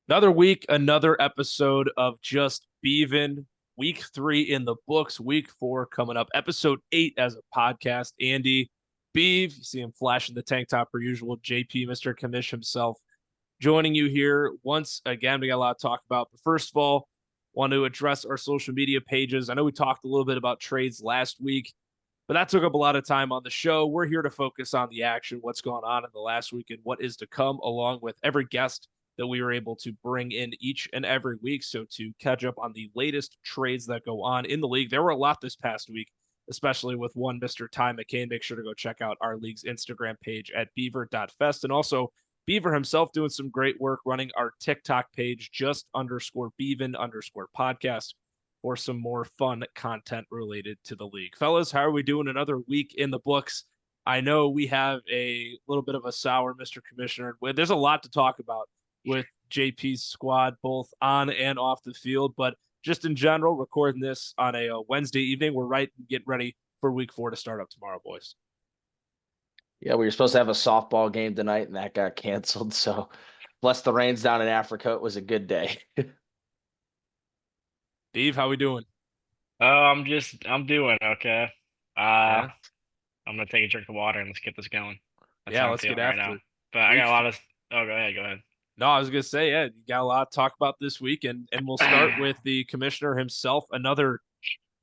Another week, another episode of Just Beavin. Week 3 in the books. Week 4 coming up. Episode 8 as a podcast. Andy, Beave, you see him flashing the tank top per usual. JP, Mr. Commish himself, joining you here once again. We got a lot to talk about. But first of all, want to address our social media pages. I know we talked a little bit about trades last week, but that took up a lot of time on the show. We're here to focus on the action, what's going on in the last week, and what is to come, along with every guest that we were able to bring in each and every week. So, to catch up on the latest trades that go on in the league, there were a lot this past week, especially with one Mr. Ty McCain. Make sure to go check out our league's Instagram page at beaver.fest. And also, Beaver himself doing some great work running our TikTok page, just underscore Beavin underscore podcast, for some more fun content related to the league. Fellas, how are we doing? Another week in the books. I know we have a little bit of a sour Mr. Commissioner. There's a lot to talk about with JP's squad, both on and off the field, but just in general, recording this on a Wednesday evening, we're right and get ready for week 4 to start up tomorrow, boys. Yeah, we were supposed to have a softball game tonight, and that got canceled. So, bless the rains down in Africa. It was a good day. Steve, how we doing? I'm doing okay. Uh, Yeah, I'm gonna take a drink of water and let's get this going. That's yeah. how I'm Let's get feeling right after now. it. But I got Week a lot of. Oh, go ahead, go No, I was gonna say, yeah, you got a lot to talk about this week, and we'll start ahead. with the commissioner himself. Another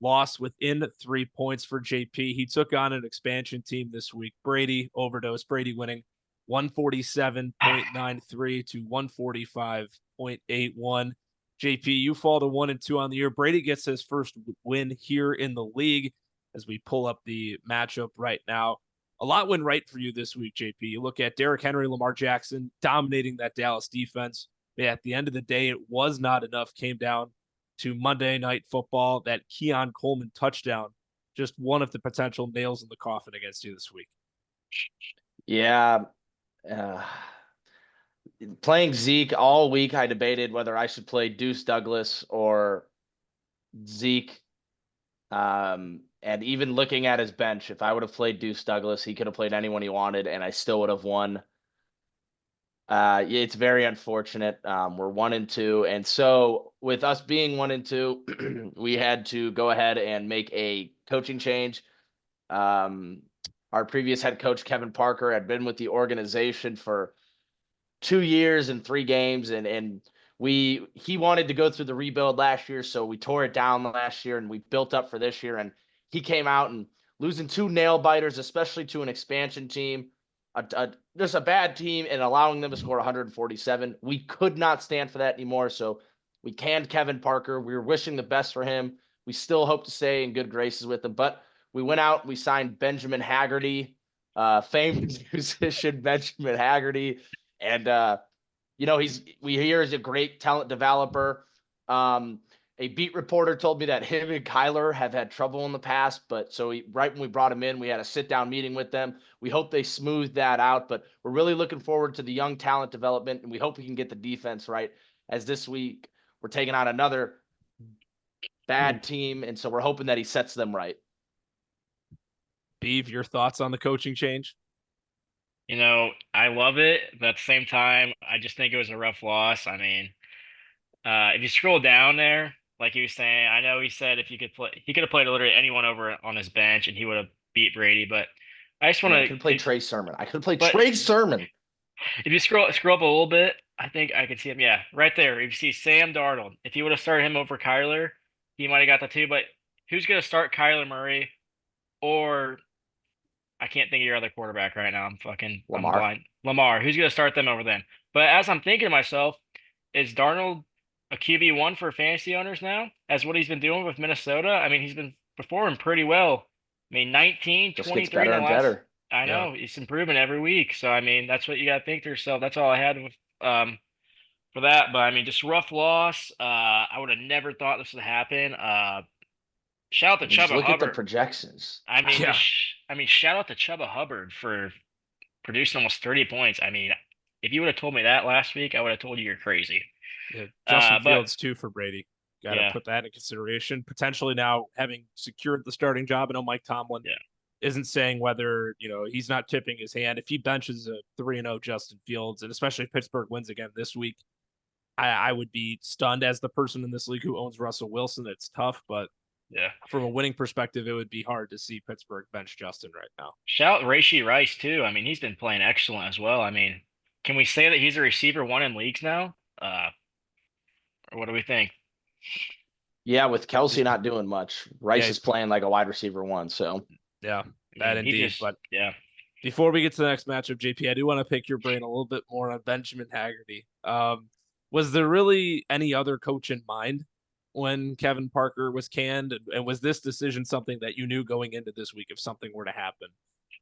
loss within 3 points for JP. He took on an expansion team this week. Brady overdose. Brady winning 147.93 to 145.81. JP, you fall to 1-2 on the year. Brady gets his first win here in the league as we pull up the matchup right now. A lot went right for you this week, JP. You look at Derrick Henry, Lamar Jackson dominating that Dallas defense. But at the end of the day, it was not enough. Came down to Monday Night Football, that Keon Coleman touchdown, just one of the potential nails in the coffin against you this week. Yeah. Uh, Playing Zeke all week, I debated whether I should play Deuce Douglas or Zeke. And even looking at his bench, if I would have played Deuce Douglas, he could have played anyone he wanted, and I still would have won. Yeah, it's very unfortunate. We're 1-2, and so with us being 1-2, we had to go ahead and make a coaching change. Um, our previous head coach Kevin Parker had been with the organization for 2 years and 3 games, and he wanted to go through the rebuild last year, so we tore it down last year and we built up for this year. And he came out and losing two nail biters, especially to an expansion team, just a bad team, and allowing them to score 147. We could not stand for that anymore. So we canned Kevin Parker. We were wishing the best for him. We still hope to stay in good graces with him, but we went out, we signed Benjamin Haggerty, famed musician Benjamin Haggerty. And we hear he's a great talent developer. A beat reporter told me that him and Kyler have had trouble in the past, but right when we brought him in, we had a sit down meeting with them. We hope they smooth that out, but we're really looking forward to the young talent development, and we hope we can get the defense right. As this week we're taking on another bad team, and so we're hoping that he sets them right. Beeve, your thoughts on the coaching change? I love it, but at the same time, I just think it was a rough loss. I mean, if you scroll down there, like he was saying, I know he said if you could play, he could have played literally anyone over on his bench and he would have beat Brady. But I just I want mean, I to, could have played Trey Sermon. I could have played but Trey Sermon. if you scroll up a little bit, I think I could see him. Yeah, right there. If you see Sam Darnold, if you would have started him over Kyler, he might have got the two. But who's gonna start Kyler Murray or I can't think of your other quarterback right now. I'm Lamar. blind. Lamar. Who's gonna start them over then? But as I'm thinking to myself, is Darnold a QB1 for fantasy owners now? As what he's been doing with Minnesota? I mean, he's been performing pretty well. I mean, 19, Just gets 23 in better the and last. better. I Yeah. know he's improving every week. So I mean, that's what you gotta think to yourself. That's all I had with for that. But I mean, just rough loss. I would have never thought this would happen. Shout I out to mean, just Chuba look at the Hubbard. projections. I mean, Yeah. shout out to Chuba Hubbard for producing almost 30 points. I mean, if you would have told me that last week, I would have told you you're crazy. Yeah. Justin But Fields, too, for Brady. Got to yeah, put that in consideration. Potentially now having secured the starting job. I know Mike Tomlin yeah, isn't saying whether, he's not tipping his hand. If he benches a 3-0 Justin Fields, and especially if Pittsburgh wins again this week, I would be stunned as the person in this league who owns Russell Wilson. It's tough, but Yeah. from a winning perspective, it would be hard to see Pittsburgh bench Justin right now. Shout Rashee Rice too. I mean, he's been playing excellent as well. I mean, can we say that he's a receiver one in leagues now? Or what do we think? Yeah, with Kelsey Just- not doing much, Rice Yeah, is playing like a wide receiver one. So Yeah, I that mean, he indeed. just But yeah. before we get to the next matchup, JP, I do want to pick your brain a little bit more on Benjamin Haggerty. Was there really any other coach in mind when Kevin Parker was canned? And was this decision something that you knew going into this week if something were to happen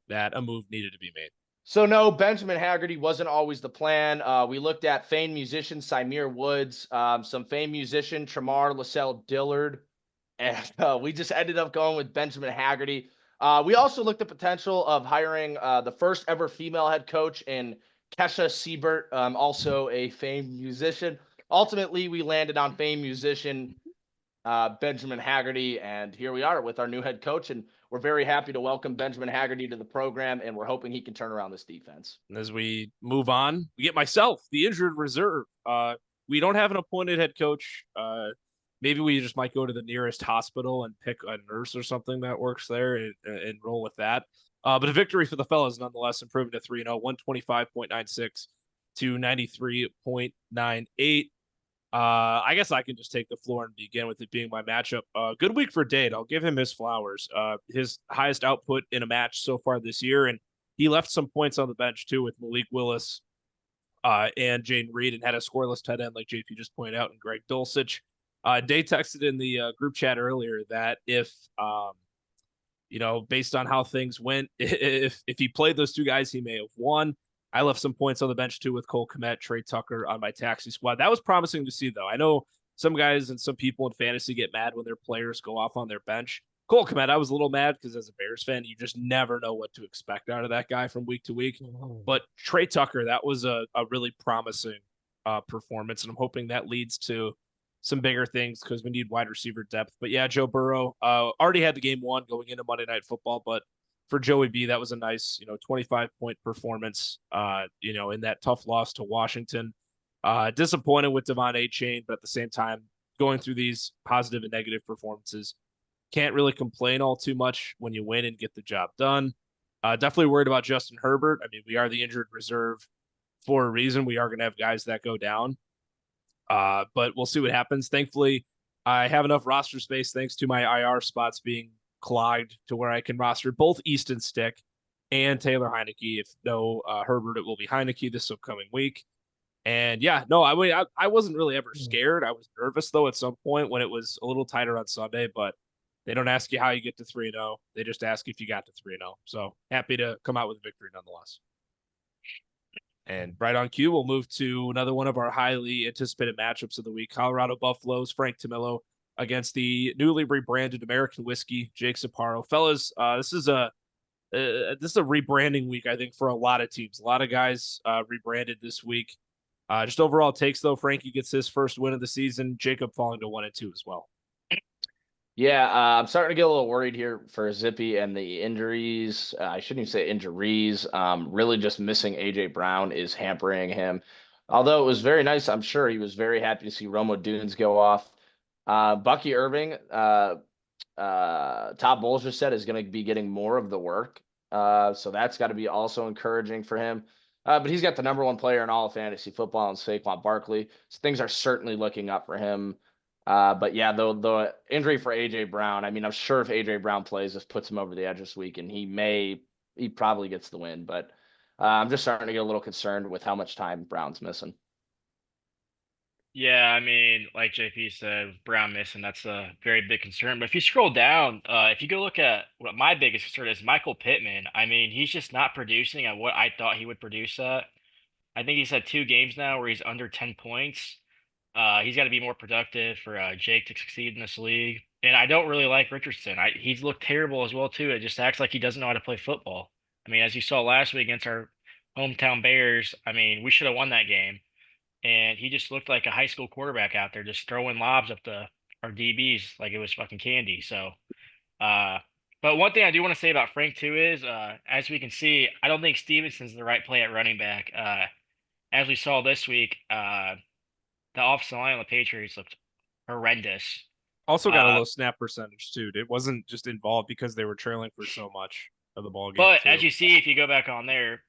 that a move needed to be made? So no, Benjamin Haggerty wasn't always the plan. We looked at famed musician Symere Woods, some famed musician Tramar Lascelle Dillard, and we just ended up going with Benjamin Haggerty. We also looked at potential of hiring the first ever female head coach in Kesha Siebert, also a famed musician. Ultimately, we landed on famed musician Benjamin Haggerty, and here we are with our new head coach, and we're very happy to welcome Benjamin Haggerty to the program, and we're hoping he can turn around this defense. And as we move on, we get myself, the injured reserve. We don't have an appointed head coach. Maybe we just might go to the nearest hospital and pick a nurse or something that works there and roll with that. But a victory for the fellas nonetheless, improving to 3-0, 125.96 to 93.98. I guess I can just take the floor and begin with it being my matchup. Good week for Dade. I'll give him his flowers. His highest output in a match so far this year, and he left some points on the bench too with Malik Willis and Jaden Reed, and had a scoreless tight end like JP just pointed out, and Greg Dulcich. Dade texted in the group chat earlier that if based on how things went, if he played those two guys, he may have won. I left some points on the bench too with Cole Kmet, Trey Tucker on my taxi squad. That was promising to see, though. I know some guys and some people in fantasy get mad when their players go off on their bench. Cole Kmet, I was a little mad because as a Bears fan, you just never know what to expect out of that guy from week to week. But Trey Tucker, that was a really promising performance, and I'm hoping that leads to some bigger things because we need wide receiver depth. But yeah, Joe Burrow already had the game won going into Monday Night Football, but for Joey B, that was a nice, 25-point performance, in that tough loss to Washington. Disappointed with Devon Achane, but at the same time, going through these positive and negative performances, can't really complain all too much when you win and get the job done. Definitely worried about Justin Herbert. I mean, we are the injured reserve for a reason. We are going to have guys that go down, but we'll see what happens. Thankfully, I have enough roster space thanks to my IR spots being clogged to where I can roster both Easton Stick and Taylor Heineke. If no Herbert, it will be Heineke this upcoming week. And yeah, no, I wasn't really ever scared. I was nervous though at some point when it was a little tighter on Sunday, but they don't ask you how you get to 3-0. They just ask if you got to 3-0. So happy to come out with a victory nonetheless. And right on cue, we'll move to another one of our highly anticipated matchups of the week. Colorado Buffaloes, Frank Tamillo against the newly rebranded American Whiskey, Jake Sapparo. Fellas, this is a rebranding week, I think, for a lot of teams. A lot of guys rebranded this week. Just overall takes, though, Frankie gets his first win of the season. Jacob falling to 1-2 as well. Yeah, I'm starting to get a little worried here for Zippy and the injuries. I shouldn't even say injuries. Really just missing AJ Brown is hampering him. Although it was very nice, I'm sure he was very happy to see Romo Dunes go off. Bucky Irving, Todd Bowles just said is going to be getting more of the work. So that's got to be also encouraging for him. But he's got the number one player in all of fantasy football in Saquon Barkley. So things are certainly looking up for him. But yeah, the injury for AJ Brown, I mean, I'm sure if AJ Brown plays, this puts him over the edge this week, and he probably gets the win. But I'm just starting to get a little concerned with how much time Brown's missing. Yeah, I mean, like JP said, Brown missing, that's a very big concern. But if you scroll down, if you go look at what my biggest concern is, Michael Pittman. I mean, he's just not producing at what I thought he would produce at. I think he's had 2 games now where he's under 10 points. He's got to be more productive for Jake to succeed in this league. And I don't really like Richardson. He's looked terrible as well, too. It just acts like he doesn't know how to play football. I mean, as you saw last week against our hometown Bears, I mean, we should have won that game. And he just looked like a high school quarterback out there, just throwing lobs up to our DBs like it was fucking candy. So, but one thing I do want to say about Frank too is, as we can see, I don't think Stevenson's the right play at running back. As we saw this week, the offensive line on the Patriots looked horrendous. Also got a low snap percentage too. It wasn't just involved because they were trailing for so much of the ball game But too. as you see, if you go back on there,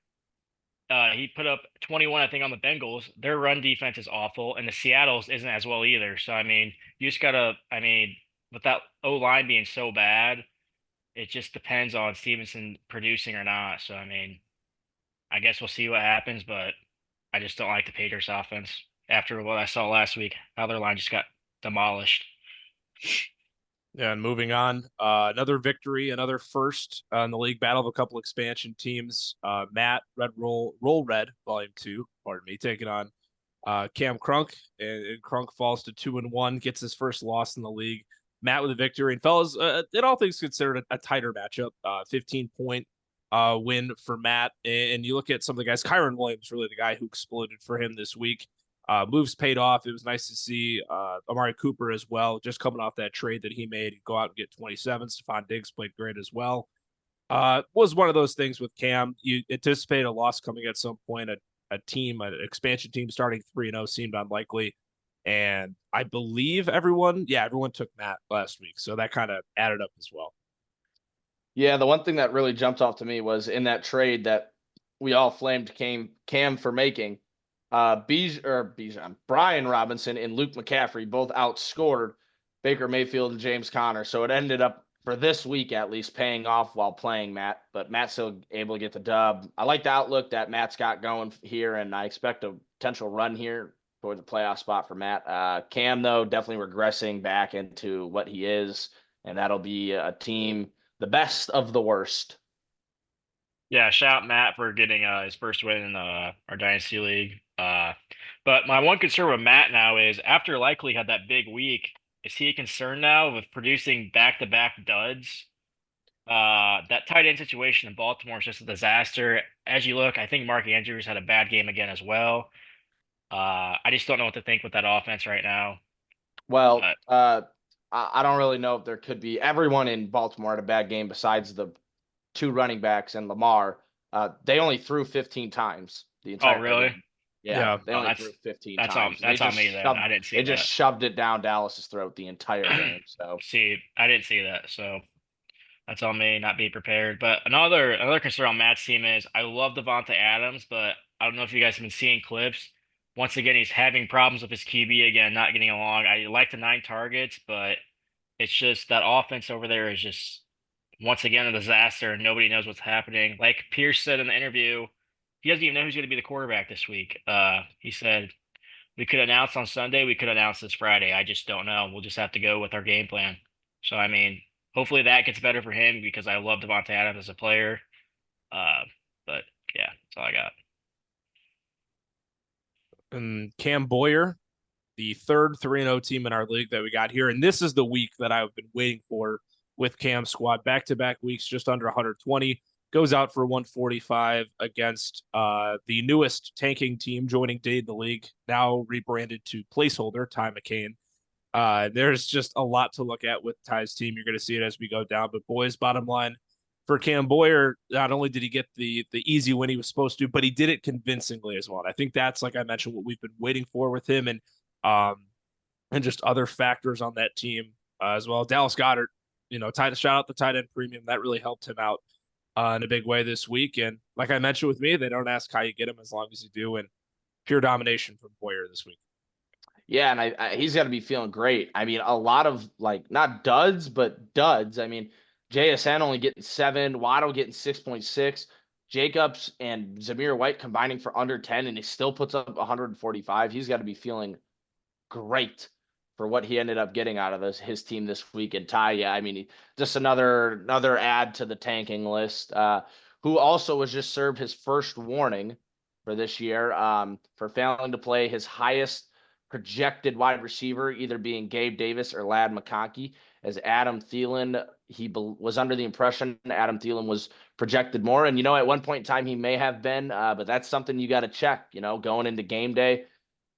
he put up 21, I think, on the Bengals. Their run defense is awful, and the Seattle's isn't as well either. So I mean, you just gotta. I mean, with that O line being so bad, it just depends on Stevenson producing or not. So I mean, I guess we'll see what happens, but I just don't like the Patriots offense after what I saw last week. How their line just got demolished. Yeah, and moving on, another victory, another first in the league battle of a couple expansion teams. Matt Red Roll Red Volume 2, pardon me, taking on Cam Crunk, and Crunk falls to 2-1, gets his first loss in the league. Matt with a victory, and fellas, in all things considered, a tighter matchup. 15-point win for Matt, and you look at some of the guys. Kyron Williams, really the guy who exploded for him this week. Moves paid off. It was nice to see Amari Cooper as well, just coming off that trade that he made. He'd go out and get 27. Stephon Diggs played great as well. Was one of those things with Cam. You anticipate a loss coming at some point. An expansion team starting 3-0 seemed unlikely. And I believe everyone took Matt last week. So that kind of added up as well. Yeah, the one thing that really jumped off to me was in that trade that we all flamed Cam for making. Brian Robinson and Luke McCaffrey both outscored Baker Mayfield and James Conner. So it ended up, for this week at least, paying off while playing Matt. But Matt's still able to get the dub. I like the outlook that Matt's got going here, and I expect a potential run here for the playoff spot for Matt. Cam, though, definitely regressing back into what he is, and that'll be a team, the best of the worst. Yeah, shout out Matt for getting his first win in our Dynasty League. But my one concern with Matt now is after Likely had that big week, is he concerned now with producing back-to-back duds? That tight end situation in Baltimore is just a disaster. As you look, I think Mark Andrews had a bad game again as well. I just don't know what to think with that offense right now. Well, I don't really know if there could be. Everyone in Baltimore had a bad game besides the two running backs and Lamar. They only threw 15 times the entire really? game. Yeah, they only threw 15 times. That's on me then. I didn't see that. They just shoved it down Dallas's throat the entire game. So see, I didn't see that. So that's on me not being prepared. But another concern on Matt's team is I love Devontae Adams, but I don't know if you guys have been seeing clips. Once again, he's having problems with his QB again, not getting along. I like the 9 targets, but it's just that offense over there is just once again a disaster and nobody knows what's happening. Like Pierce said in the interview, he doesn't even know who's going to be the quarterback this week. He said, we could announce on Sunday, we could announce this Friday. I just don't know. We'll just have to go with our game plan. So, I mean, hopefully that gets better for him because I love Devontae Adams as a player. But yeah, that's all I got. And Cam Boyer, the third 3-0 team in our league that we got here. And this is the week that I've been waiting for with Cam's squad. Back-to-back weeks, just under 120. Goes out for 145 against the newest tanking team joining day in the league, now rebranded to placeholder, Ty McCain. There's just a lot to look at with Ty's team. You're going to see it as we go down. But boys, bottom line, for Cam Boyer, not only did he get the easy win he was supposed to, but he did it convincingly as well. And I think that's, like I mentioned, what we've been waiting for with him, and just other factors on that team as well. Dallas Goedert, shout out the tight end premium. That really helped him out in a big way this week. And like I mentioned with me, they don't ask how you get him as long as you do. And pure domination from Boyer this week. Yeah, and he's got to be feeling great. I mean, a lot of not duds, but duds. I mean, JSN only getting 7, Waddle getting 6.6, Jacobs and Zamir White combining for under 10, and he still puts up 145. He's got to be feeling great for what he ended up getting out of his team this week. And Ty, yeah, I mean, just another add to the tanking list. Who also was just served his first warning for this year for failing to play his highest projected wide receiver, either being Gabe Davis or Ladd McConkey, as Adam Thielen, was under the impression Adam Thielen was projected more. And, at one point in time he may have been, but that's something you got to check, going into game day.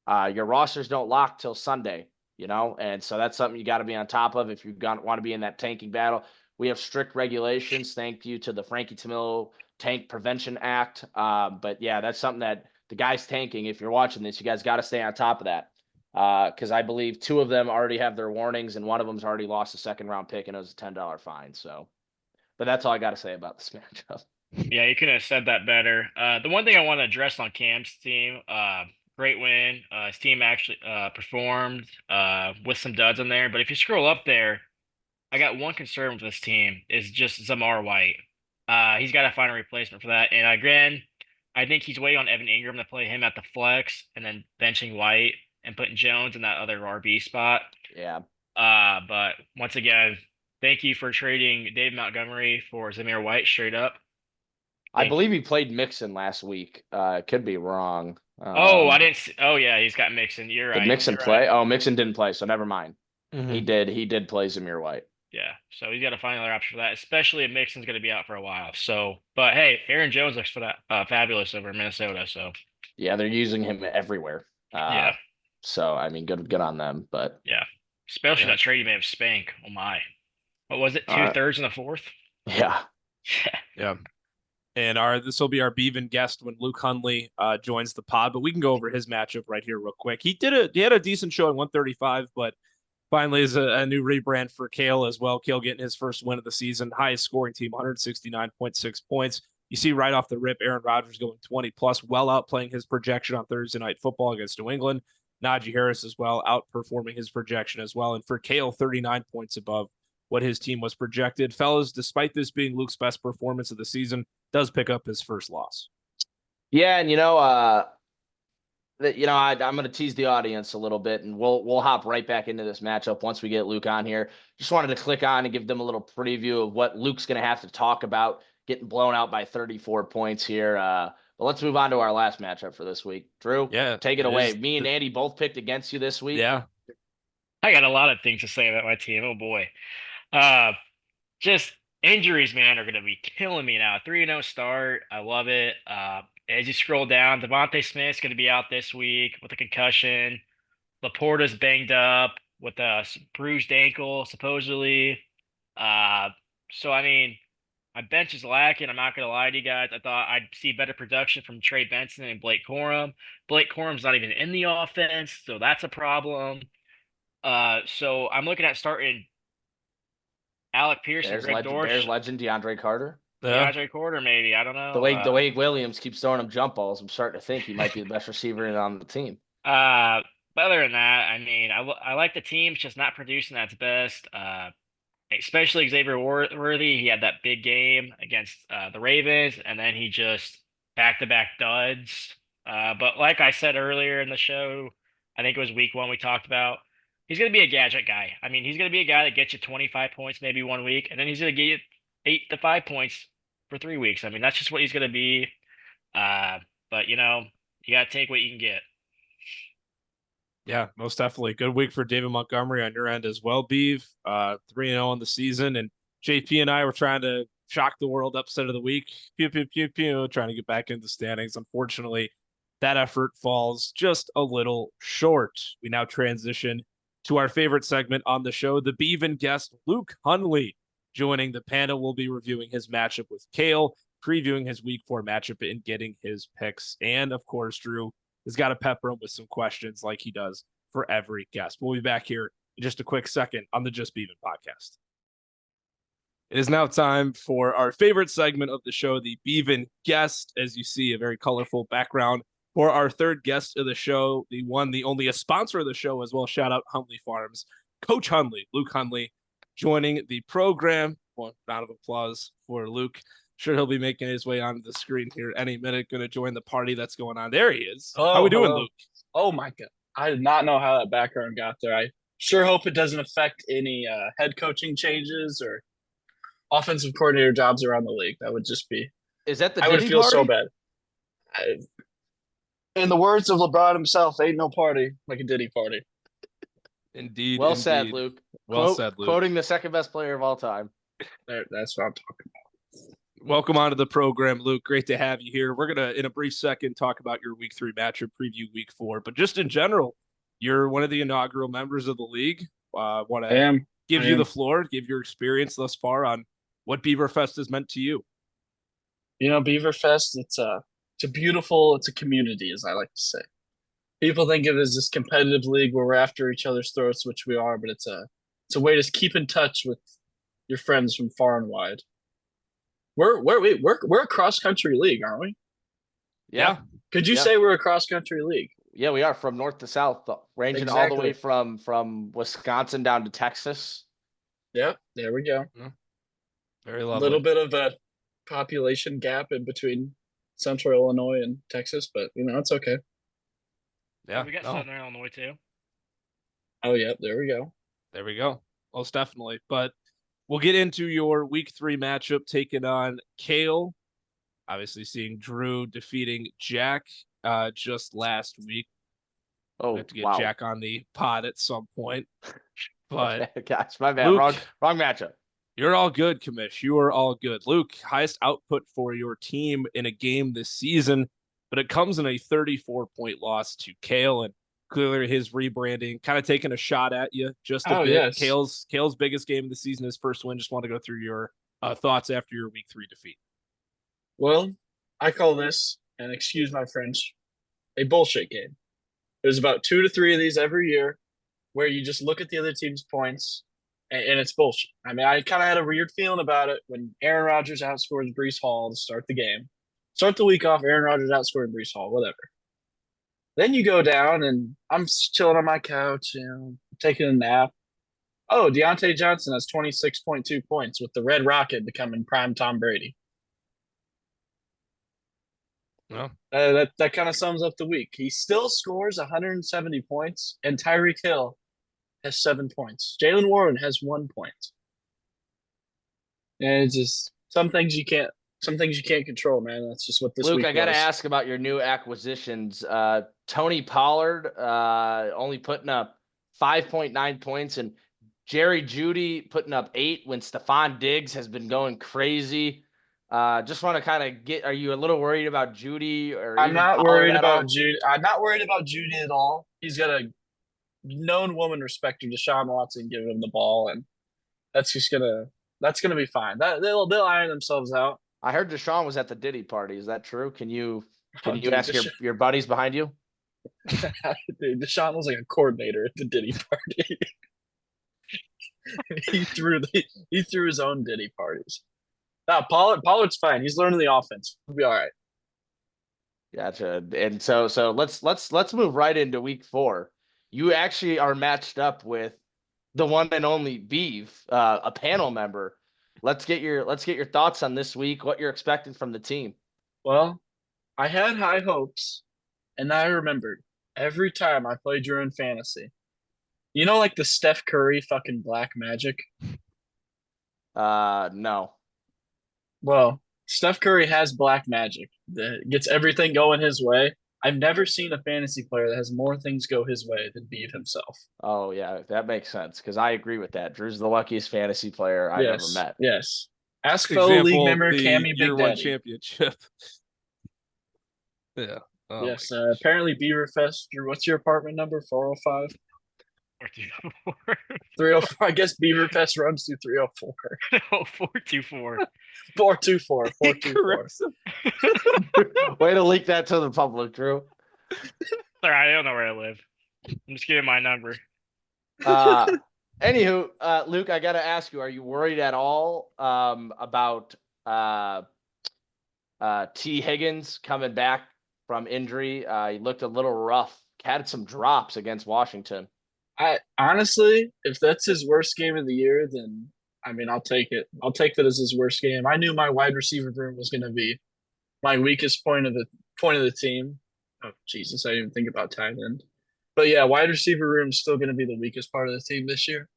Your rosters don't lock till Sunday, and so that's something you got to be on top of if you want to be in that tanking battle. We have strict regulations. Thank you to the Frankie Tamillo Tank Prevention Act. But yeah, that's something that the guys tanking, if you're watching this, you guys got to stay on top of that. because I believe 2 of them already have their warnings, and one of them's already lost a second-round pick, and it was a $10 fine. So, but that's all I got to say about this matchup. Yeah, you could have said that better. The one thing I want to address on Cam's team, great win. His team actually performed with some duds in there. But if you scroll up there, I got one concern with this team is just Zamar White. He's got to find a replacement for that. And again, I think he's waiting on Evan Ingram to play him at the flex and then benching White and putting Jones in that other RB spot. Yeah. But once again, thank you for trading Dave Montgomery for Zamir White straight up. I believe he played Mixon last week. Could be wrong. I didn't see. Oh, yeah, he's got Mixon. You're right. Did Mixon play? Right. Oh, Mixon didn't play, so never mind. Mm-hmm. He did play Zamir White. Yeah, so he's got to find another option for that, especially if Mixon's going to be out for a while. So, but hey, Aaron Jones looks fabulous over in Minnesota. So, yeah, they're using him everywhere. Yeah. So I mean, good on them. But yeah, especially that trade you made of Spank. Oh my, what was it? 2/3 and a fourth. Yeah. Yeah. And this will be our Beavin Guest when Luke Hunley joins the pod. But we can go over his matchup right here real quick. He had a decent show at 135, but finally is a new rebrand for Kale as well. Kale getting his first win of the season, highest scoring team, 169.6 points. You see right off the rip, Aaron Rodgers going 20 plus, well outplaying his projection on Thursday Night Football against New England. Najee Harris as well, outperforming his projection as well. And for Kale, 39 points above what his team was projected. Fellas, despite this being Luke's best performance of the season, does pick up his first loss. Yeah, and I'm going to tease the audience a little bit, and we'll hop right back into this matchup once we get Luke on here. Just wanted to click on and give them a little preview of what Luke's going to have to talk about, getting blown out by 34 points here. But let's move on to our last matchup for this week. Drew, take it away. Me and Andy both picked against you this week. Yeah. I got a lot of things to say about my team. Oh, boy. Just injuries, man, are going to be killing me now. 3-0 start. I love it. As you scroll down, Devontae Smith's going to be out this week with a concussion. Laporta's banged up with a bruised ankle, supposedly. So, I mean, my bench is lacking. I'm not going to lie to you guys. I thought I'd see better production from Trey Benson and Blake Corum. Blake Corum's not even in the offense, so that's a problem. So I'm looking at starting Alec Pierce and Greg Dortch. Bears legend DeAndre Carter. DeAndre Carter, maybe. I don't know. The way Williams keeps throwing him jump balls, I'm starting to think he might be the best receiver on the team. But other than that, I mean, I like the team. It's just not producing at its best. Especially Xavier Worthy. He had that big game against the Ravens, and then he just back-to-back duds. But like I said earlier in the show, I think it was week 1 we talked about, he's going to be a gadget guy. I mean, he's going to be a guy that gets you 25 points maybe 1 week, and then he's going to get you 8 to 5 points for 3 weeks. I mean, that's just what he's going to be. But, you got to take what you can get. Yeah, most definitely. Good week for David Montgomery on your end as well, Beave. 3-0 on the season. And JP and I were trying to shock the world upset of the week. Pew, pew, pew, pew, trying to get back into the standings. Unfortunately, that effort falls just a little short. We now transition to our favorite segment on the show, the Beavin Guest, Luke Hunley. Joining the panel, will be reviewing his matchup with Kale, previewing his week 4 matchup, and getting his picks. And, of course, Drew has got to pepper him with some questions like he does for every guest. We'll be back here in just a quick second on the Just Beavin podcast. It is now time for our favorite segment of the show, the Beavin Guest. As you see, a very colorful background for our third guest of the show, the one, the only, a sponsor of the show as well. Shout out Hunley Farms, Coach Hunley, Luke Hunley, joining the program. One round of applause for Luke. Sure, he'll be making his way onto the screen here any minute. Going to join the party that's going on. There he is. Hello, how we doing, Luke? Oh my God, I did not know how that background got there. I sure hope it doesn't affect any head coaching changes or offensive coordinator jobs around the league. That would just be. Is that the? I would feel so bad. In the words of LeBron himself, "Ain't no party like a Diddy party." Indeed. Well said, Luke. Well said, Luke. Quoting the second best player of all time. That's what I'm talking about. Welcome onto the program, Luke. Great to have you here. We're going to, in a brief second, talk about your week 3 matchup, preview week 4. But just in general, you're one of the inaugural members of the league. Want to give you the floor, give your experience thus far on what Beaverfest has meant to you. Beaverfest, it's a community, as I like to say. People think of it as this competitive league where we're after each other's throats, which we are, but it's a way to keep in touch with your friends from far and wide. We're a cross country league, aren't we? Yeah. Could you Yeah. say we're a cross country league? Yeah, we are from north to south, ranging all the way from Wisconsin down to Texas. Yep, there we go. Very A lovely. little bit of a population gap in between Central Illinois and Texas, but it's okay. Yeah, we got Southern Illinois too. Oh, yep, there we go. There we go. Most definitely. But we'll get into your week 3 matchup taking on Kale. Obviously seeing Drew defeating Jack just last week. Oh, we have to get wow. Jack on the pod at some point. But gosh, my bad. Luke, wrong matchup. You're all good, Kamish. You are all good. Luke, highest output for your team in a game this season, but it comes in a 34-point loss to Kale, and clearly his rebranding kind of taking a shot at you just a bit. Yes. Kale's biggest game of the season, his first win. Just want to go through your thoughts after your week 3 defeat. Well, I call this, and excuse my French, a bullshit game. There's about 2 to 3 of these every year where you just look at the other team's points, and it's bullshit. I mean, I kind of had a weird feeling about it when Aaron Rodgers outscored Breece Hall to start the game. Start the week off, Aaron Rodgers outscored Breece Hall, whatever. Then you go down, and I'm chilling on my couch, taking a nap. Oh, Deontay Johnson has 26.2 points with the Red Rocket becoming prime Tom Brady. Well, that kind of sums up the week. He still scores 170 points, and Tyreek Hill has 7 points. Jalen Warren has 1 point. And it's just some things you can't control, man. That's just what this Luke, week I got to was. ask about your new acquisitions. Tony Pollard only putting up 5.9 points, and Jerry Jeudy putting up 8 when Stephon Diggs has been going crazy. Just want to kind of get, are you a little worried about Jeudy? I'm not worried about Jeudy. I'm not worried about Jeudy at all. He's got a known woman respecter, Deshaun Watson, giving him the ball, and that's gonna be fine. They'll iron themselves out. I heard Deshaun was at the Diddy party. Is that true? Can you Dude, ask your buddies behind you? Dude, Deshaun was like a coordinator at the Diddy party. he threw his own Diddy parties. No, Pollard's fine. He's learning the offense. He'll be all right. Gotcha. And so let's move right into week 4. You actually are matched up with the one and only Beave, a panel member. Let's get your thoughts on this week, what you're expecting from the team. Well, I had high hopes, and I remembered every time I played Drew in fantasy. You know, like the Steph Curry fucking black magic? No. Well, Steph Curry has black magic that gets everything going his way. I've never seen a fantasy player that has more things go his way than Beave himself. Oh, yeah, that makes sense because I agree with that. Drew's the luckiest fantasy player I've ever met. Yes. Ask fellow league member Cammy Big Year 1 Daddy. championship. Yeah. Oh yes. Apparently, Beaver Fest. Drew, what's your apartment number? 405? 304. I guess Beaver Fest runs through 304. No, 424. 424. 424. Way to leak that to the public, Drew. Sorry, I don't know where I live. I'm just giving my number. Anywho, Luke, I got to ask you: are you worried at all about T. Higgins coming back from injury? He looked a little rough. Had some drops against Washington. I honestly, if that's his worst game of the year, then I mean, I'll take it. I'll take that as his worst game. I knew my wide receiver room was going to be my weakest point of the team. Oh Jesus, I didn't even think about tight end. But yeah, wide receiver room is still going to be the weakest part of the team this year.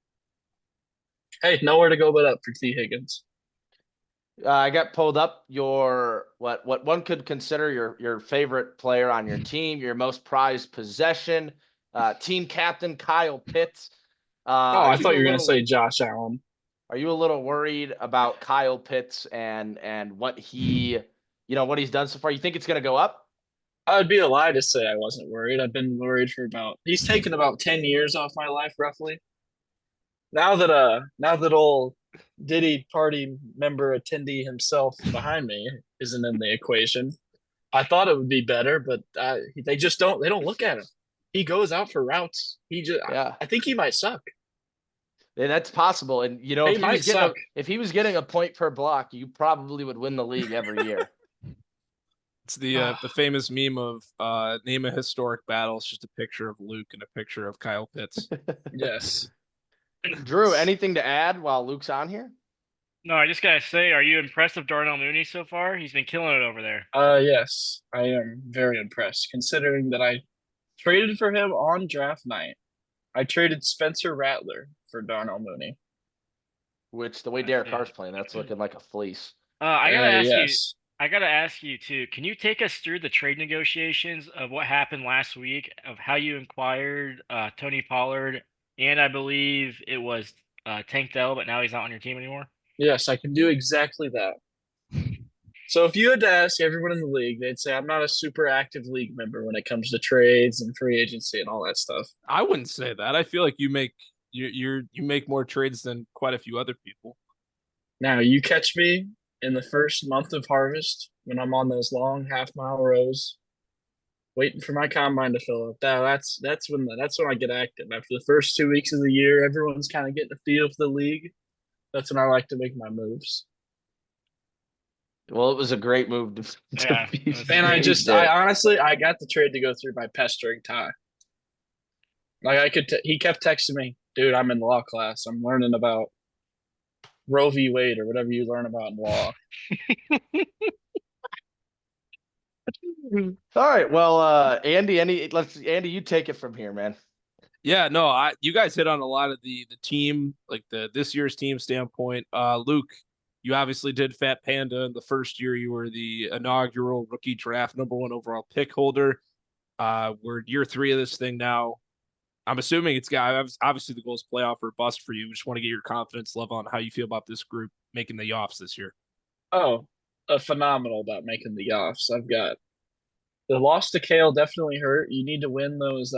Hey, nowhere to go but up for T. Higgins. I got pulled up your what one could consider your favorite player on your team, your most prized possession, team captain Kyle Pitts. I thought you were going to say Josh Allen. Are you a little worried about Kyle Pitts and what he's done so far? You think it's going to go up? I would be a lie to say I wasn't worried. I've been worried for he's taken about 10 years off my life, roughly. Now that old Diddy party member attendee himself behind me isn't in the equation, I thought it would be better, but they don't look at him. he goes out for routes. Yeah. I think he might suck. Yeah, that's possible. And He if he might was getting suck. if he was getting a point per block, you probably would win the league every year. It's the famous meme of name a historic battle. It's just a picture of Luke and a picture of Kyle Pitts. Yes. Drew, anything to add while Luke's on here? No, I just gotta say, are you impressed with Darnell Mooney so far? He's been killing it over there. Yes, I am very impressed considering that I traded for him on draft night. I traded Spencer Rattler for Darnell Mooney. Which the way Derek Carr's playing, that's looking like a fleece. I gotta ask you. Yes. I gotta ask you too. Can you take us through the trade negotiations of what happened last week, of how you acquired Tony Pollard, and I believe it was Tank Dell, but now he's not on your team anymore? Yes, I can do exactly that. So if you had to ask everyone in the league, they'd say I'm not a super active league member when it comes to trades and free agency and all that stuff. I wouldn't say that. I feel like you make you make more trades than quite a few other people. Now you catch me in the first month of harvest when I'm on those long half-mile rows, waiting for my combine to fill up. That's when I get active. After the first 2 weeks of the year, everyone's kind of getting a feel for the league. That's when I like to make my moves. Well, it was a great move to Yeah, be. And I honestly got the trade to go through by pestering Ty. Like he kept texting me, dude, I'm in law class. I'm learning about Roe v. Wade or whatever you learn about in law. All right. Well, Andy, Andy, you take it from here, man. Yeah, no, you guys hit on a lot of the team, like this year's team standpoint. Luke, you obviously did Fat Panda in the first year. You were the inaugural rookie draft #1 overall pick holder. We're year 3 of this thing now. I'm assuming it's obviously the goal is playoff or bust for you. We just want to get your confidence level on how you feel about this group making the offs this year. Oh, phenomenal about making the offs. I've got the loss to Kale definitely hurt. You need to win those.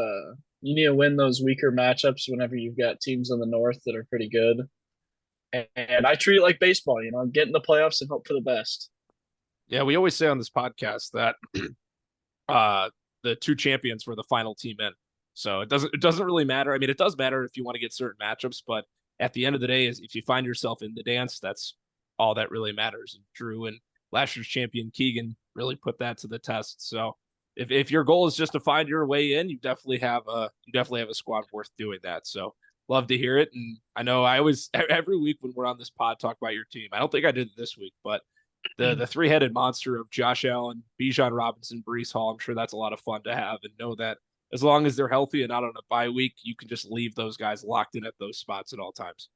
You need to win those weaker matchups whenever you've got teams in the North that are pretty good. And I treat it like baseball. Get in the playoffs and hope for the best. Yeah, we always say on this podcast that the 2 champions were the final team in. So it doesn't really matter. I mean, it does matter if you want to get certain matchups, but at the end of the day, is if you find yourself in the dance, that's all that really matters. And Drew and last year's champion Keegan really put that to the test. So if your goal is just to find your way in, you definitely have a squad worth doing that. So love to hear it. And I know I always every week when we're on this pod talk about your team. I don't think I did it this week, but the 3-headed monster of Josh Allen, Bijan Robinson, Breece Hall, I'm sure that's a lot of fun to have, and know that as long as they're healthy and not on a bye week, you can just leave those guys locked in at those spots at all times.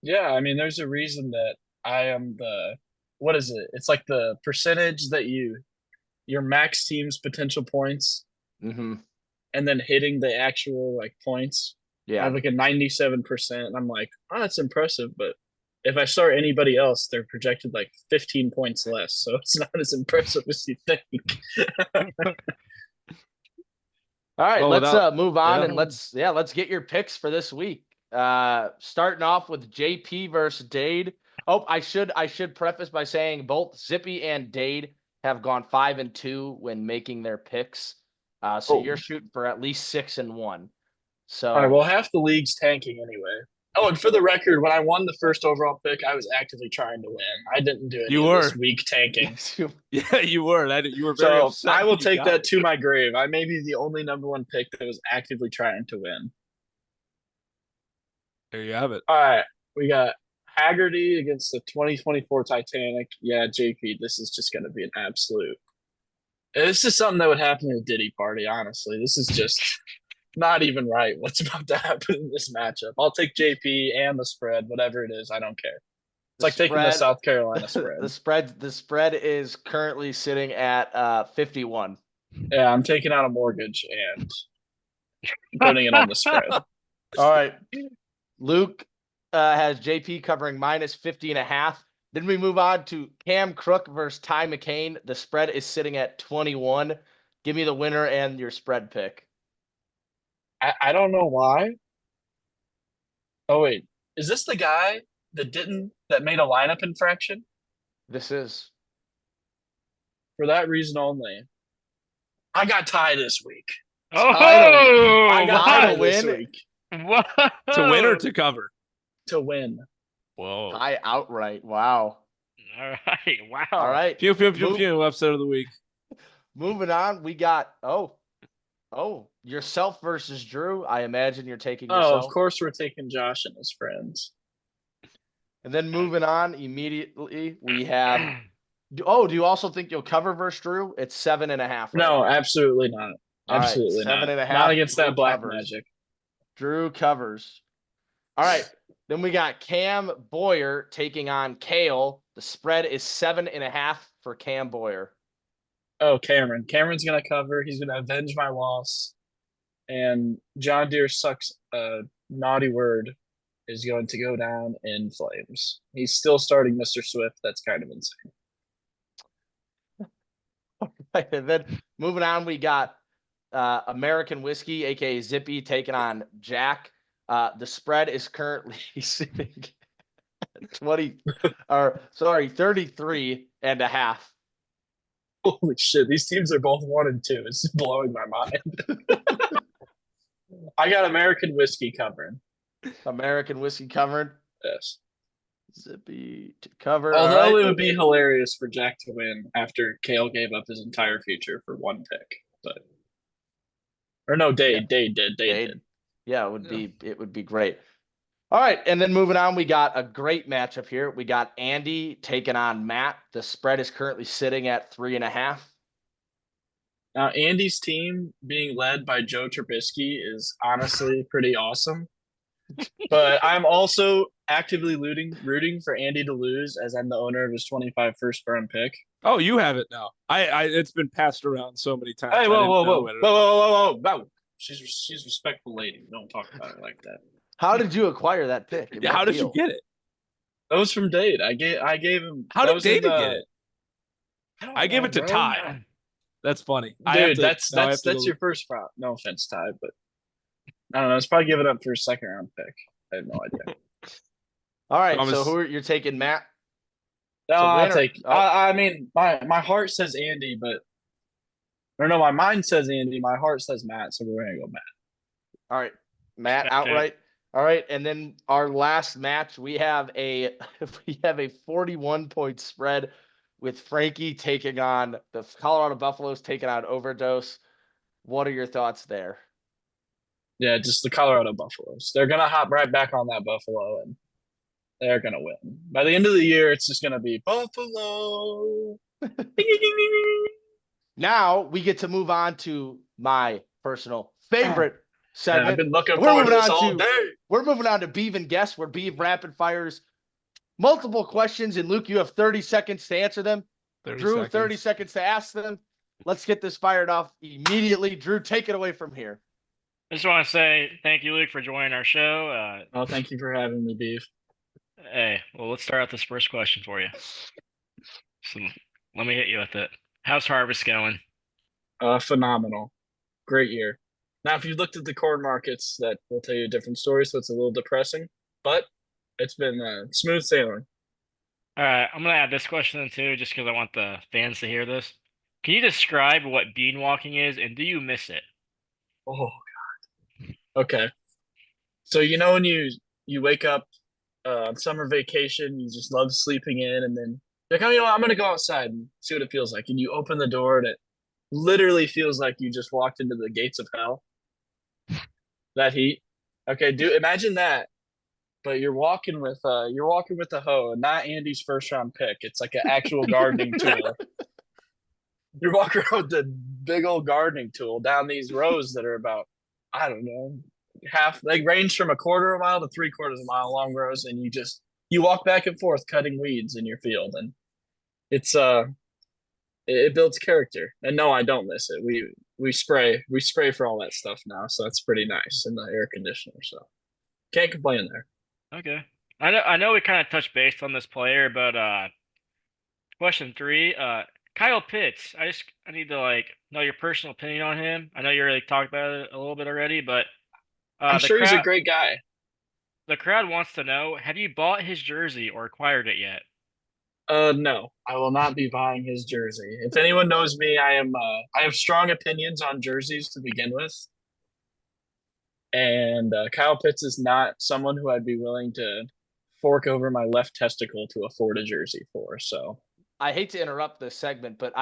Yeah, I mean, there's a reason that I am what is it? It's like the percentage that your max team's potential points, Mm-hmm. and then hitting the actual points. I Yeah. have like a 97%. And I'm like, oh, that's impressive. But if I start anybody else, they're projected like 15 points less. So it's not as impressive as you think. All right, Well, let's move on yeah. and let's get your picks for this week. Starting off with JP versus Dade. Oh, I should preface by saying both Zippy and Dade have gone 5-2 when making their picks. So you're shooting for at least 6-1. So All right, well, half the league's tanking anyway. Oh, and for the record, when I won the first overall pick, I was actively trying to win. I didn't do any of this weak tanking. Yeah, you were. You were very So upset. I will take that to my grave. I may be the only #1 pick that was actively trying to win. There you have it. All right, we got Haggerty against the 2024 Titanic. Yeah, JP, this is just going to be an absolute. This is something that would happen at a Diddy party, honestly. This is just not even right what's about to happen in this matchup. I'll take JP and the spread, whatever it is. I don't care. It's like taking the South Carolina spread. The spread is currently sitting at 51. Yeah, I'm taking out a mortgage and putting it on the spread. All right. Luke has JP covering -50.5. Then we move on to Cam Crook versus Ty McCain. The spread is sitting at 21. Give me the winner and your spread pick. I don't know why. Oh, wait. Is this the guy that made a lineup infraction? This is. For that reason only, I got Ty this week. Oh, I got Wow. high this Win. week whoa. To win or to cover? to win. Whoa. High outright. Wow. All right. Wow. All right. Pew, pew, pew, Move- pew. Episode of the week. Moving on, we got yourself versus Drew. I imagine you're taking Oh, yourself. of course we're taking Josh and his friends. And then moving on immediately, we have. Do you also think you'll cover versus Drew? It's 7.5. Right No, now. absolutely not. All right, Absolutely not. 7.5. Not against Drew that black covers. magic. Drew covers. All right. Then we got Cam Boyer taking on Kale. The spread is 7.5 for Cam Boyer. Oh, Cameron. Cameron's gonna cover. He's gonna avenge my loss. And John Deere sucks a naughty word is going to go down in flames. He's still starting Mr. Swift. That's kind of insane. And then moving on, we got American Whiskey, aka Zippy, taking on Jack. The spread is currently sitting at 33.5. Holy shit, these teams are both 1 and 2. It's blowing my mind. I got American Whiskey covering. American Whiskey covering. Yes. Zippy to cover. Although All right. it would be hilarious for Jack to win after Kale gave up his entire future for 1 pick. But or no, Dade did. Yeah, it would be great. All right, and then moving on, we got a great matchup here. We got Andy taking on Matt. The spread is currently sitting at 3.5. Now, Andy's team being led by Joe Trubisky is honestly pretty awesome. But I'm also actively rooting for Andy to lose, as I'm the owner of his 25 first-round pick. Oh, you have it now. It's been passed around so many times. Hey, I whoa. didn't know. She's a respectful lady. Don't talk about her like that. How did you acquire that pick? Yeah, how did you get it? That was from Dade. I gave him. How that did was in Dade get it? I gave know, it to bro. Ty. That's funny. Dude, that's your first prop. No offense, Ty, but I don't know. It's probably giving up for a second round pick. I have no idea. All right, so you're taking, Matt? No, I'll take. Oh. I mean, my heart says Andy, my mind says Andy. My heart says Matt, so we're gonna go Matt. All right, Matt Okay. outright. All right, and then our last match, we have a 41-point spread with Frankie taking on the Colorado Buffaloes, taking on Overdose. What are your thoughts there? Yeah, just the Colorado Buffaloes. They're gonna hop right back on that Buffalo, and they're gonna win. By the end of the year, it's just gonna be Buffalo. Ding, ding, ding, ding, ding. Now we get to move on to my personal favorite segment. I've been looking forward to this all day. We're moving on to Beavin Guest, where Beave rapid fires multiple questions, and Luke, you have 30 seconds to answer them. 30 seconds to ask them. Let's get this fired off immediately. Drew, take it away from here. I just want to say thank you, Luke, for joining our show. Oh, thank you for having me, Beave. Hey, well, let's start out this first question for you. So let me hit you with it. How's harvest going? Phenomenal. Great year. Now, if you looked at the corn markets, that will tell you a different story, so it's a little depressing, but it's been smooth sailing. All right, I'm going to add this question in too, just because I want the fans to hear this. Can you describe what bean walking is, and do you miss it? Oh, God. Okay. So, when you wake up on summer vacation, you just love sleeping in, and then you're like, I'm going to go outside and see what it feels like. And you open the door, and it literally feels like you just walked into the gates of hell. That heat. Okay, imagine that. But you're walking with a hoe, and not Andy's first round pick. It's like an actual gardening tool. You're walking around with the big old gardening tool down these rows that are about, I don't know, range from 1/4 of a mile to 3/4 of a mile long rows, and you walk back and forth cutting weeds in your field, and it's it builds character. And no, I don't miss it. We spray for all that stuff now, so that's pretty nice in the air conditioner. So can't complain there. Okay. I know we kind of touched base on this player, but question 3, Kyle Pitts. I need to know your personal opinion on him. I know you already talked about it a little bit already, but I'm sure he's a great guy. The crowd wants to know, have you bought his jersey or acquired it yet? No, I will not be buying his jersey. If anyone knows me, I have strong opinions on jerseys to begin with, and Kyle Pitts is not someone who I'd be willing to fork over my left testicle to afford a jersey for. So I hate to interrupt this segment, but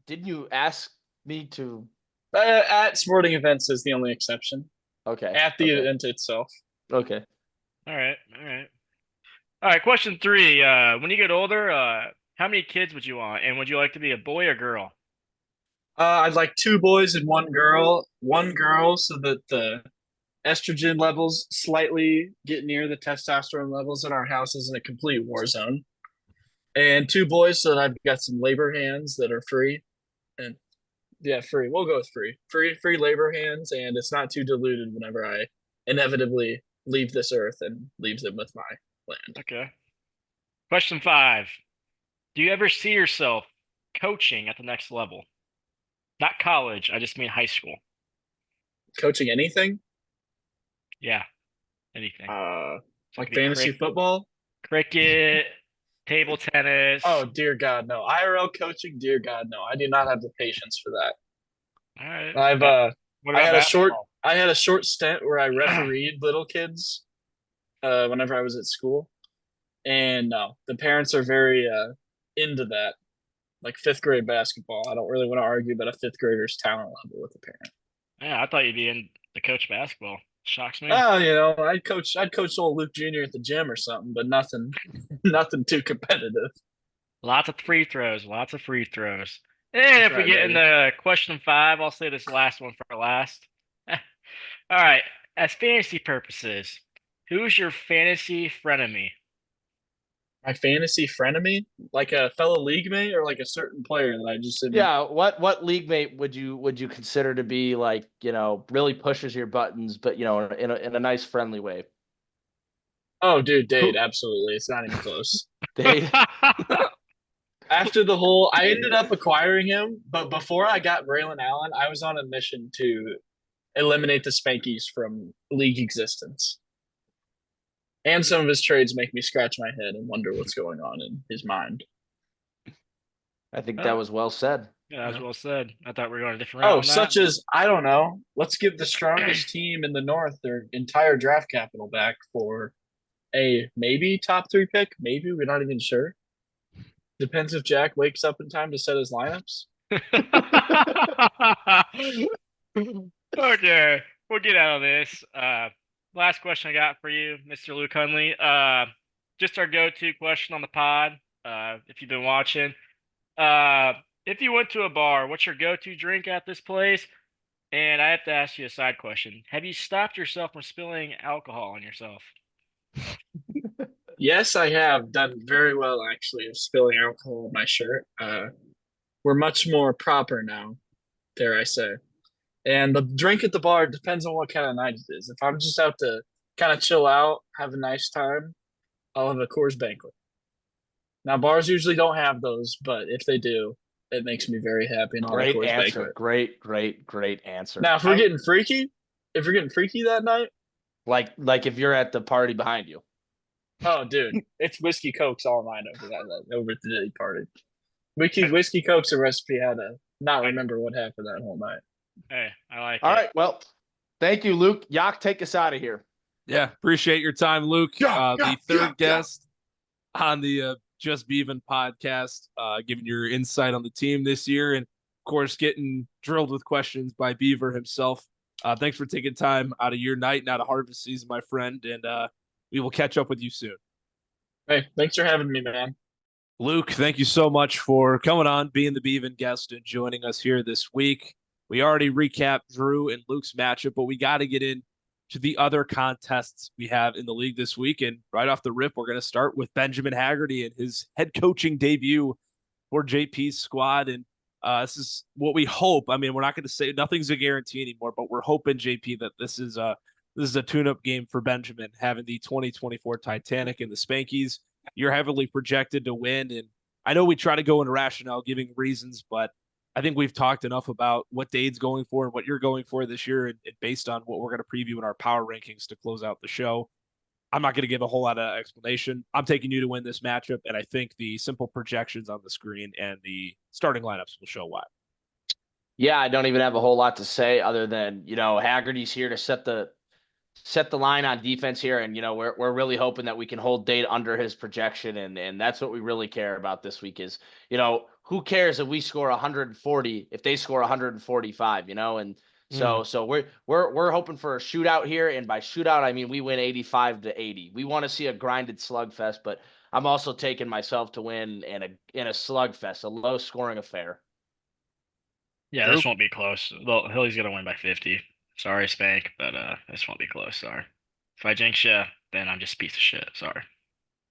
didn't you ask me to? at sporting events is the only exception. Okay. At the event itself. Okay. All right. All right. Question 3. When you get older, how many kids would you want, and would you like to be a boy or girl? I'd like 2 boys and 1 girl. 1 girl so that the estrogen levels slightly get near the testosterone levels in our house isn't a complete war zone. And 2 boys so that I've got some labor hands that are free. And yeah, free. We'll go with free. Free labor hands, and it's not too diluted whenever I inevitably leave this earth and leave them with my land. Okay. Question 5. Do you ever see yourself coaching at the next level? Not college. I just mean high school. Coaching anything? Yeah. Anything. Like fantasy football? Cricket, table tennis. Oh, dear God, no. IRL coaching? Dear God, no. I do not have the patience for that. All right. I had a short stint where I refereed little kids whenever I was at school. And no, the parents are very into that. Like 5th grade basketball. I don't really want to argue about a 5th grader's talent level with a parent. Yeah, I thought you'd be in the coach basketball. Shocks me. Oh, I'd coach old Luke Jr. at the gym or something, but nothing too competitive. Lots of free throws. And if we get into question 5, I'll say this last one for last. All right. As fantasy purposes, who's your fantasy frenemy? My fantasy frenemy? Like a fellow league mate or like a certain player that I just didn't... Yeah, what league mate would you consider to be like, really pushes your buttons, but in a nice friendly way? Oh, dude, Dade, absolutely. It's not even close. Dade. After I ended up acquiring him, but before I got Braylon Allen, I was on a mission to eliminate the Spankies from league existence. And some of his trades make me scratch my head and wonder what's going on in his mind. I think that was well said. Yeah, that was well said. I thought we were going a different route. Such as, I don't know, let's give the strongest team in the North their entire draft capital back for a maybe top 3 pick. Maybe, we're not even sure. Depends if Jack wakes up in time to set his lineups. Okay, we'll get out of this. Last question I got for you, Mr. Luke Hunley. Just our go-to question on the pod, if you've been watching. If you went to a bar, what's your go-to drink at this place? And I have to ask you a side question. Have you stopped yourself from spilling alcohol on yourself? Yes, I have done very well, actually, of spilling alcohol on my shirt. We're much more proper now, dare I say. And the drink at the bar depends on what kind of night it is. If I'm just out to kind of chill out, have a nice time, I'll have a Coors Banquet. Now, bars usually don't have those, but if they do, it makes me very happy. And Great answer. Great answer. Now, if we're getting freaky that night, like if you're at the party behind you. Oh, dude, it's whiskey cokes all night over at the day party. Whiskey cokes a recipe how to not remember what happened that whole night. Hey, I like it. All right, well, thank you, Luke. Yak, take us out of here. Yeah, appreciate your time, Luke. The third guest on the Just Beavin podcast, giving your insight on the team this year, and of course, getting drilled with questions by Beaver himself. Thanks for taking time out of your night and out of harvest season, my friend, and we will catch up with you soon. Hey, thanks for having me, man. Luke, thank you so much for coming on, being the Beavin guest, and joining us here this week. We already recapped Drew and Luke's matchup, but we got to get into the other contests we have in the league this week. And right off the rip, we're going to start with Benjamin Haggerty and his head coaching debut for JP's squad. And this is what we hope. I mean, we're not going to say nothing's a guarantee anymore, but we're hoping, JP, that this is a tune-up game for Benjamin, having the 2024 Titanic and the Spankies. You're heavily projected to win, and I know we try to go into rationale, giving reasons, but I think we've talked enough about what Dade's going for and what you're going for this year, and based on what we're going to preview in our power rankings to close out the show. I'm not going to give a whole lot of explanation. I'm taking you to win this matchup, and I think the simple projections on the screen and the starting lineups will show why. Yeah, I don't even have a whole lot to say other than, Haggerty's here to set the line on defense here, and we're really hoping that we can hold Date under his projection, and that's what we really care about this week is, who cares if we score 140 if they score 145, and so we're hoping for a shootout here, and by shootout I mean we win 85-80. We want to see a grinded slugfest, but I'm also taking myself to win in a slugfest, a low scoring affair. Yeah, Drew? this won't be close. Well, Hilly's gonna win by 50. Sorry, Spank, but this won't be close. Sorry. If I jinx you, then I'm just a piece of shit. Sorry.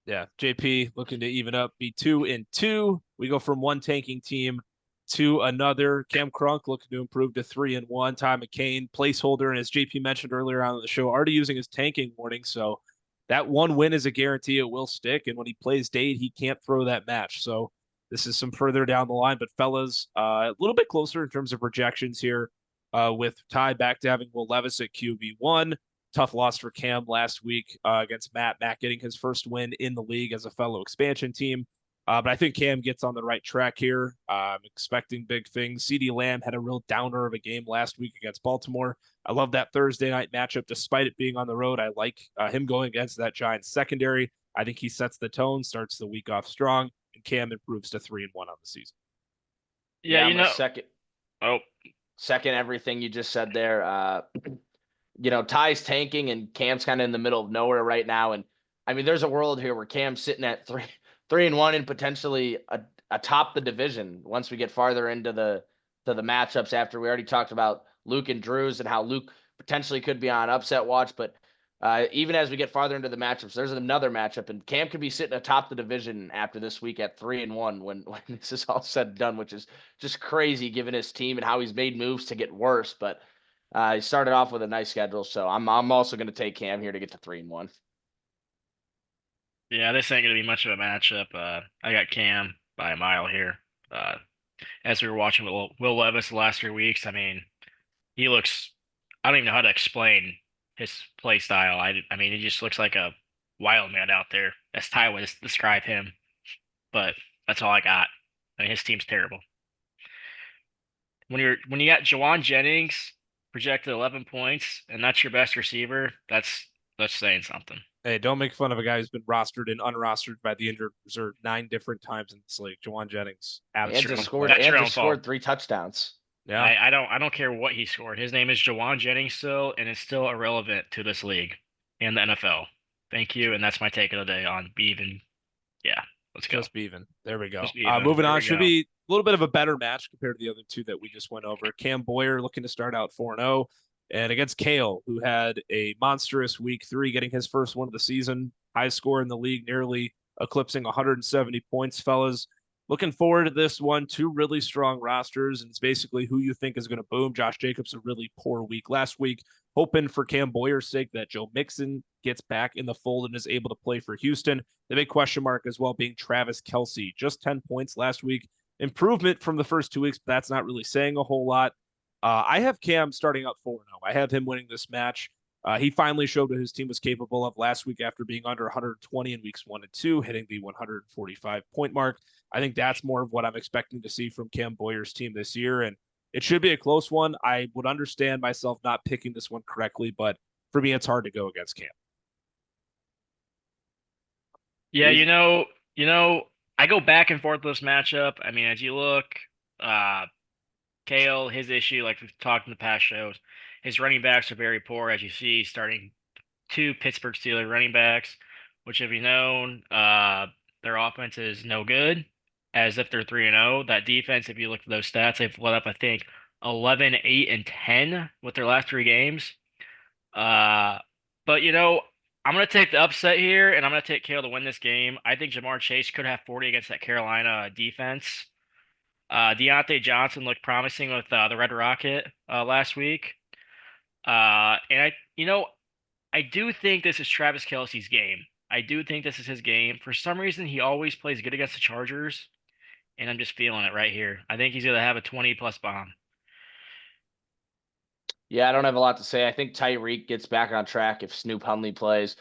Yeah, JP looking to even up, be 2-2. We go from one tanking team to another. Cam Crunk looking to improve to 3-1. Ty McCain, placeholder, and as JP mentioned earlier on the show, already using his tanking warning. So that one win is a guarantee it will stick. And when he plays Dade, he can't throw that match. So this is some further down the line. But fellas, a little bit closer in terms of projections here. With Ty back to having Will Levis at QB1. Tough loss for Cam last week against Matt. Matt getting his first win in the league as a fellow expansion team. But I think Cam gets on the right track here. I'm expecting big things. CeeDee Lamb had a real downer of a game last week against Baltimore. I love that Thursday night matchup, despite it being on the road. I like him going against that Giants secondary. I think he sets the tone, starts the week off strong, and Cam improves to 3-1 on the season. Yeah, I'm a second. Oh, Second, everything you just said there. Ty's tanking and Cam's kind of in the middle of nowhere right now. And I mean, there's a world here where Cam's sitting at 3-1 and potentially atop the division once we get farther into the matchups. After we already talked about Luke and Drew's and how Luke potentially could be on upset watch, but even as we get farther into the matchups, there's another matchup, and Cam could be sitting atop the division after this week at 3-1 when this is all said and done, which is just crazy given his team and how he's made moves to get worse. But he started off with a nice schedule, so I'm also going to take Cam here to get to 3-1. yeah, this ain't gonna be much of a matchup. I got Cam by a mile here. As we were watching Will Levis the last 3 weeks, I mean, he looks. I don't even know how to explain his play style. I mean, he just looks like a wild man out there. That's Ty would describe him. But that's all I got. I mean, his team's terrible. When you got Jawan Jennings projected 11 points and that's your best receiver, that's saying something. Hey, don't make fun of a guy who's been rostered and unrostered by the injured reserve 9 different times in this league. Jawan Jennings, And just absolutely. scored 3 touchdowns. Yeah, I don't care what he scored. His name is Jawan Jennings still, and it's still irrelevant to this league and the NFL. Thank you, and that's my take of the day on Beavin. Yeah, let's go. just Beavin. There we go. Just Beavin. Moving There on, we should go. be a little bit of a better match compared to the other two that we just went over. Cam Boyer looking to start out 4-0, and against Kale, who had a monstrous week 3, getting his first one of the season, highest score in the league, nearly eclipsing 170 points, fellas. Looking forward to this one. 2 really strong rosters, and it's basically who you think is going to boom. Josh Jacobs, a really poor week last week. Hoping for Cam Boyer's sake that Joe Mixon gets back in the fold and is able to play for Houston. The big question mark as well being Travis Kelce. Just 10 points last week. Improvement from the first 2 weeks, but that's not really saying a whole lot. I have Cam starting out 4-0. I have him winning this match. He finally showed what his team was capable of last week after being under 120 in weeks 1 and 2, hitting the 145 point mark. I think that's more of what I'm expecting to see from Cam Boyer's team this year. And it should be a close one. I would understand myself not picking this one correctly, but for me, it's hard to go against Cam. Yeah, I go back and forth with this matchup. I mean, as you look, Kale, his issue, like we've talked in the past shows, his running backs are very poor, as you see, starting 2 Pittsburgh Steelers running backs, which have you known, their offense is no good, as if they're 3-0. That defense, if you look at those stats, they've let up, I think, 11, 8, and 10 with their last 3 games. But I'm going to take the upset here, and I'm going to take Kale to win this game. I think Jamar Chase could have 40 against that Carolina defense. Deontay Johnson looked promising with the Red Rocket last week. And I do think this is Travis Kelce's game. I do think this is his game. For some reason, he always plays good against the Chargers, and I'm just feeling it right here. I think he's going to have a 20-plus bomb. Yeah, I don't have a lot to say. I think Tyreek gets back on track if Snoop Hunley plays.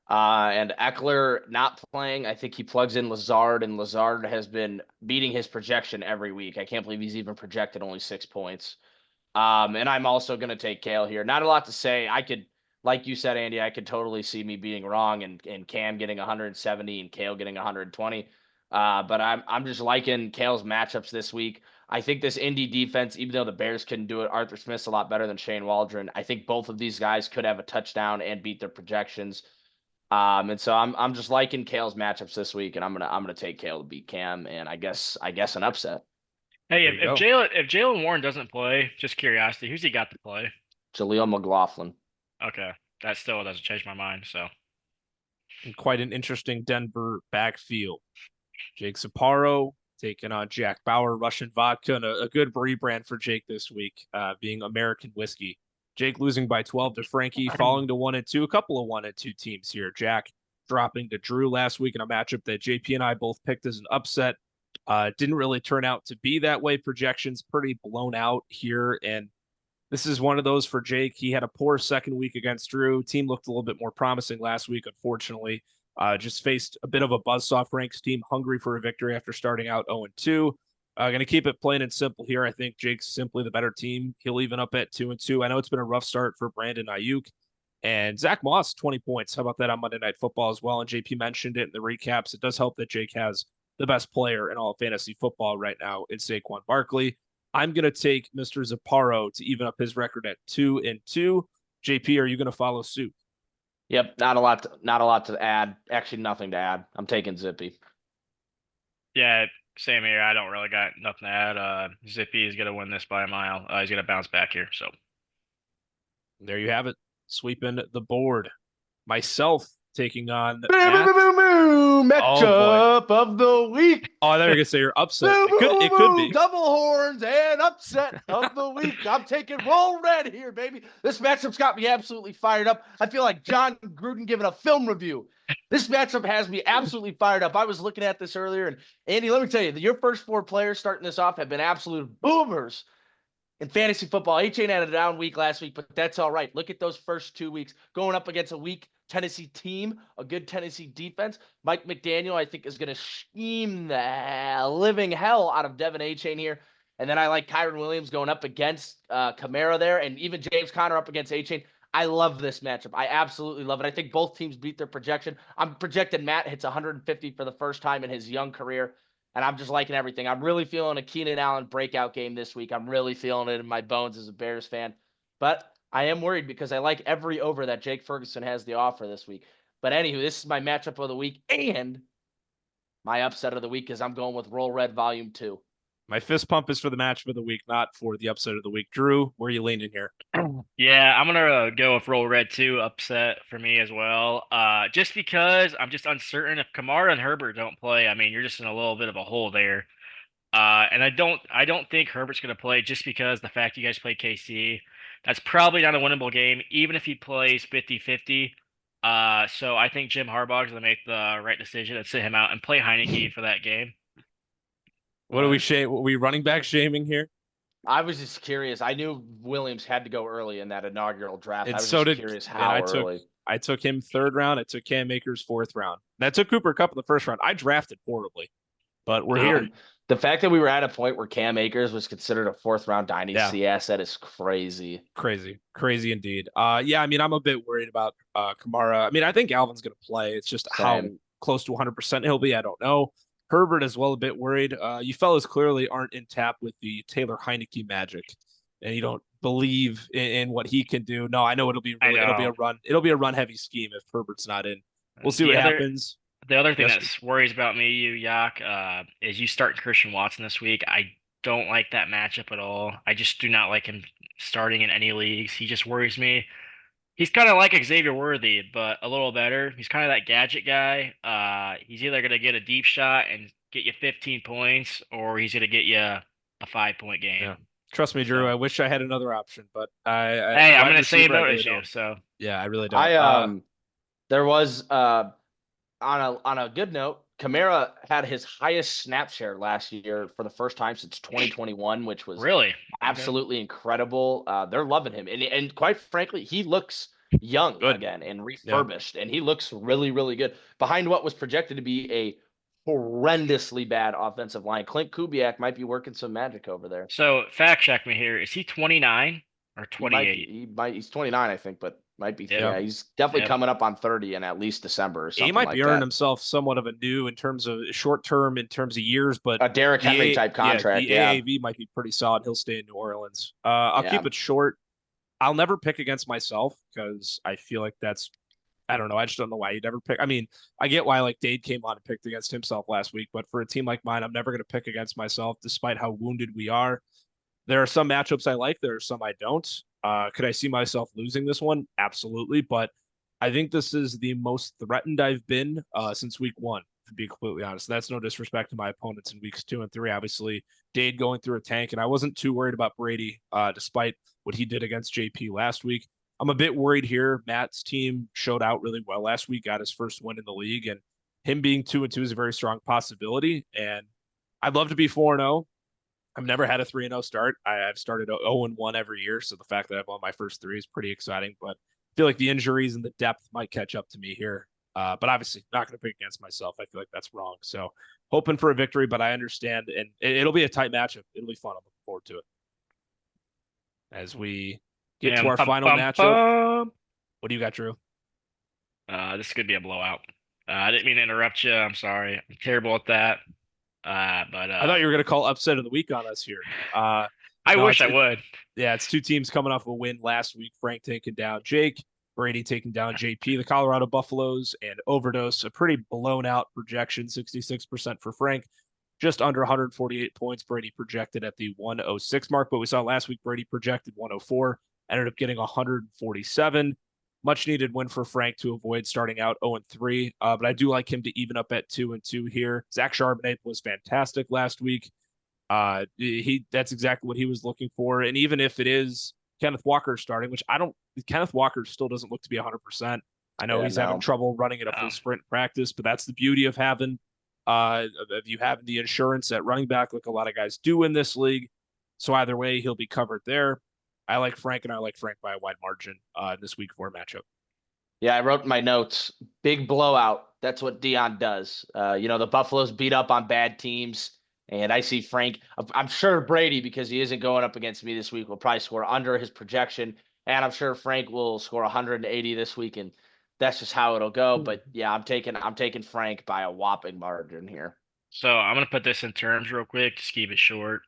And Eckler not playing. I think he plugs in Lazard, and Lazard has been beating his projection every week. I can't believe he's even projected only 6 points. And I'm also going to take Kale here. Not a lot to say. I could, like you said, Andy, I could totally see me being wrong and Cam getting 170 and Kale getting 120. But I'm just liking Kale's matchups this week. I think this Indy defense, even though the Bears couldn't do it, Arthur Smith's a lot better than Shane Waldron. I think both of these guys could have a touchdown and beat their projections. And so I'm just liking Kale's matchups this week, and I'm gonna take Kale to beat Cam, and I guess an upset. Hey, There you go. if Jalen Warren doesn't play, just curiosity, who's he got to play? Jaleel McLaughlin. Okay, that still doesn't change my mind. So And quite an interesting Denver backfield. Jake Sapporo taking on Jack Bauer, Russian vodka, and a good rebrand for Jake this week, being American whiskey. Jake losing by 12 to Frankie, falling to 1-2. A couple of 1-2 teams here. Jack dropping to Drew last week in a matchup that JP and I both picked as an upset. Didn't really turn out to be that way. Projections pretty blown out here, and this is one of those for Jake. He had a poor second week against Drew. Team looked a little bit more promising last week, unfortunately. Just faced a bit of a buzzsaw Franks team, hungry for a victory after starting out 0-2. Going to keep it plain and simple here. I think Jake's simply the better team. He'll even up at 2-2. I know it's been a rough start for Brandon Ayuk. And Zach Moss, 20 points. How about that on Monday Night Football as well? And JP mentioned it in the recaps. It does help that Jake has the best player in all of fantasy football right now in Saquon Barkley. I'm going to take Mr. Zapparo to even up his record at 2-2. JP, are you going to follow suit? Yep, not a lot to add. Actually, nothing to add. I'm taking Zippy. yeah, same here. I don't really got nothing to add. Zippy is gonna win this by a mile. He's gonna bounce back here. So There you have it. Sweeping the board. Myself taking on Matchup of the week. Oh, I thought you were gonna say you're upset. It could be. Double horns and upset of the week. I'm taking Roll Red here, baby. This matchup's got me absolutely fired up. I feel like John Gruden giving a film review. This matchup has me absolutely fired up. I was looking at this earlier, and Andy, let me tell you, your first 4 players starting this off have been absolute boomers in fantasy football. H-Chain had a down week last week, but that's all right. Look at those first 2 weeks going up against a weak Tennessee team, a good Tennessee defense. Mike McDaniel, I think, is going to scheme the living hell out of Devin A-Chain here. And then I like Kyron Williams going up against Kamara there, and even James Conner up against A-Chain. I love this matchup. I absolutely love it. I think both teams beat their projection. I'm projecting Matt hits 150 for the first time in his young career, and I'm just liking everything. I'm really feeling a Keenan Allen breakout game this week. I'm really feeling it in my bones as a Bears fan. But I am worried because I like every over that Jake Ferguson has to offer this week. But anywho, this is my matchup of the week and my upset of the week because I'm going with Roll Red Volume 2. My fist pump is for the matchup of the week, not for the upset of the week. Drew, where are you leaning here? yeah, I'm gonna go with Roll Red 2 upset for me as well. Just because I'm just uncertain if Kamara and Herbert don't play. I mean, you're just in a little bit of a hole there. And I don't think Herbert's gonna play just because the fact you guys play KC. That's probably not a winnable game, even if he plays 50-50. So I think Jim Harbaugh's gonna make the right decision and sit him out and play Heineke for that game. What are we running back shaming here? I was just curious. I knew Williams had to go early in that inaugural draft. And I was so just did curious how early. I took him 3rd round. I took Cam Akers 4th round. And I took Cooper Kupp in the 1st round. I drafted horribly, but we're here. The fact that we were at a point where Cam Akers was considered a 4th round dynasty asset is crazy. Crazy indeed. Yeah, I mean, I'm a bit worried about Kamara. I mean, I think Alvin's going to play. It's just how close to 100% he'll be. I don't know. Herbert as well, a bit worried. You fellas clearly aren't in tap with the Taylor Heineke magic, and you don't believe in what he can do. No, I know it'll be a run heavy scheme if Herbert's not in. We'll see what happens. The other thing that worries about me, Yak, is you start Christian Watson this week. I don't like that matchup at all. I just do not like him starting in any leagues. He just worries me. He's kind of like Xavier Worthy, but a little better. He's kind of that gadget guy. He's either going to get a deep shot and get you 15 points, or he's going to get you a 5-point game. Yeah. Trust me, Drew. I wish I had another option, but I'm in the same boat as you. So yeah, I really don't. There was on a good note, Kamara had his highest snap share last year for the first time since 2021, which was really absolutely incredible. They're loving him, and quite frankly, he looks young Good. again and refurbished, and he looks really, really good behind what was projected to be a horrendously bad offensive line. Clint Kubiak might be working some magic over there. So fact check me here. Is he 29 or He might 28? be. He's 29, I think, but might be. Yep. Yeah, he's definitely Yep. coming up on 30 in at least December or something He might like be earning that. himself somewhat of a new in terms of short term, in terms of years, but A Derrick Henry type contract. the Yeah. AAV might be pretty solid. He'll stay in New Orleans. I'll keep Yeah. it short. I'll never pick against myself because I feel like that's, I don't know. I just don't know why you'd never pick. I mean, I get why like Dade came on and picked against himself last week, but for a team like mine, I'm never going to pick against myself, despite how wounded we are. There are some matchups I like. There are some I don't. Could I see myself losing this one? Absolutely. But I think this is the most threatened I've been since week one, to be completely honest. That's no disrespect to my opponents in weeks 2 and 3. Obviously, Dade going through a tank, and I wasn't too worried about Brady, despite what he did against JP last week. I'm a bit worried here. Matt's team showed out really well last week, got his first win in the league, and him being 2 and 2 is a very strong possibility. And I'd love to be 4 and 0. I've never had a 3 and 0 start. I've started 0 and 1 every year, so the fact that I've won my first 3 is pretty exciting. But I feel like the injuries and the depth might catch up to me here. But obviously, not going to pick against myself. I feel like that's wrong. So hoping for a victory, but I understand, and it'll be a tight matchup. It'll be fun. I'm looking forward to it. As we get to our final matchup, what do you got, Drew? This could be a blowout. I didn't mean to interrupt you. I'm sorry. I'm terrible at that. But I thought you were going to call upset of the week on us here. I wish I would. Yeah, it's 2 teams coming off a win last week. Frank taking down Jake, Brady taking down JP, the Colorado Buffaloes, and Overdose. A pretty blown out projection, 66% for Frank, just under 148 points. Brady projected at the 106 mark, but we saw last week Brady projected 104, ended up getting 147. Much needed win for Frank to avoid starting out 0-3. But I do like him to even up at 2-2 here. Zach Charbonnet was fantastic last week. That's exactly what he was looking for. And even if it is Kenneth Walker starting, which Kenneth Walker still doesn't look to be 100%. I know he's having trouble running at a full sprint practice, but that's the beauty of having the insurance at running back, like a lot of guys do in this league. So either way, he'll be covered there. I like Frank, and I like Frank by a wide margin in this week 4 matchup. Yeah, I wrote in my notes, big blowout. That's what Dion does. The Buffaloes beat up on bad teams, and I see Frank. I'm sure Brady, because he isn't going up against me this week, will probably score under his projection, and I'm sure Frank will score 180 this week, and that's just how it'll go. But yeah, I'm taking Frank by a whopping margin here. So I'm gonna put this in terms real quick, just keep it short.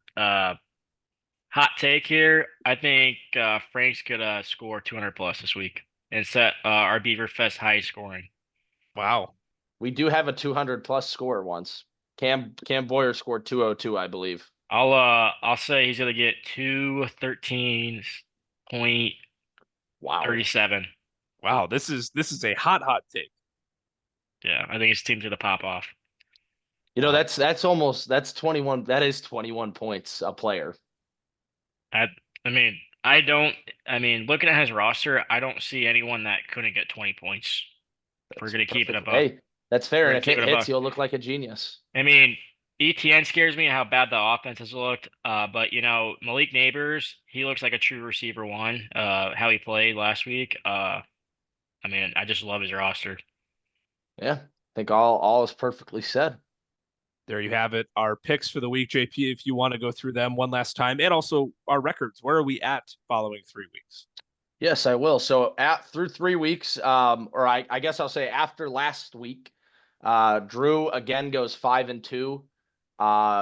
Hot take here. I think Frank's gonna score 200 plus this week and set our Beaver Fest high scoring. Wow. We do have a 200 plus score once. Cam Boyer scored 202, I believe. I'll say he's gonna get 213.37. Wow, this is a hot take. Yeah, I think his team's gonna pop off. That's 21. That is 21 points a player. Looking at his roster, I don't see anyone that couldn't get 20 points. If we're gonna keep it above. Hey, that's fair. And if it hits, above. you'll look like a genius. I mean, ETN scares me how bad the offense has looked. But Malik Neighbors, he looks like a true receiver 1. How he played last week. I just love his roster. Yeah, I think all is perfectly said. There you have it. Our picks for the week, JP, if you want to go through them one last time, and also our records. Where are we at following 3 weeks? Yes, I will. So through 3 weeks, or I guess I'll say after last week, Drew again goes 5-2.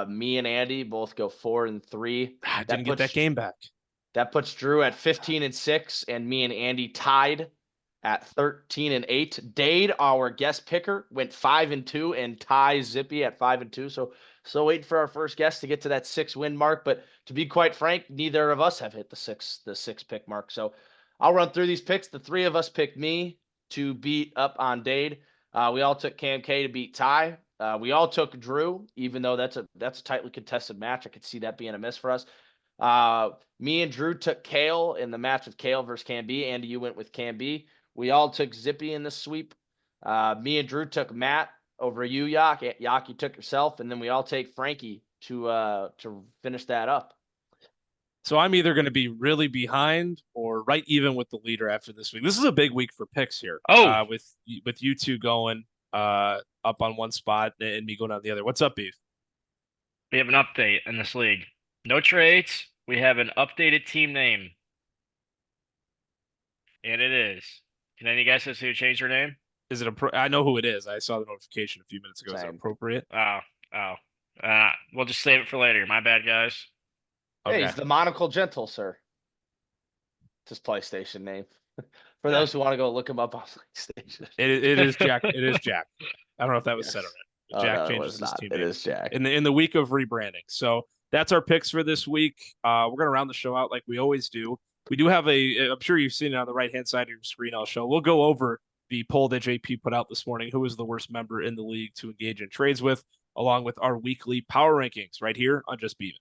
Me and Andy both go 4-3. I didn't get that game back. That puts Drew at 15-6, and me and Andy tied at 13-8. Dade, our guest picker, went 5-2 and ties Zippy at 5-2. So waiting for our first guest to get to that 6-win mark. But to be quite frank, neither of us have hit the six pick mark. So I'll run through these picks. The 3 of us picked me to beat up on Dade. We all took Cam K to beat Ty. We all took Drew, even though that's a tightly contested match. I could see that being a miss for us. Me and Drew took Kale in the match of Kale versus Cam B. Andy, you went with Cam B. We all took Zippy in the sweep. Me and Drew took Matt over you, Yak. Yak, you took yourself, and then we all take Frankie to finish that up. So I'm either going to be really behind or right even with the leader after this week. This is a big week for picks here. Oh, With you two going up on one spot and me going on the other. What's up, Beef? we have an update in this league. No trades. We have an updated team name. And it is. Can any guesses who changed their name? Is it I know who it is. I saw the notification a few minutes ago. Is it Same. appropriate? Oh, oh. We'll just save it for later. My bad, guys. Hey, Okay. he's the Monocle Gentle, sir. It's his PlayStation name. For Yeah. those who want to go look him up on PlayStation. It is Jack. It is Jack. I don't know if that was said Yes. already. Oh, Jack no, it changes was his not. team It name is Jack. in the week of rebranding. So that's our picks for this week. We're gonna round the show out like we always do. We do have I'm sure you've seen it on the right hand side of your screen. I'll show. We'll go over the poll that JP put out this morning. Who is the worst member in the league to engage in trades with, along with our weekly power rankings right here on Just Beavin.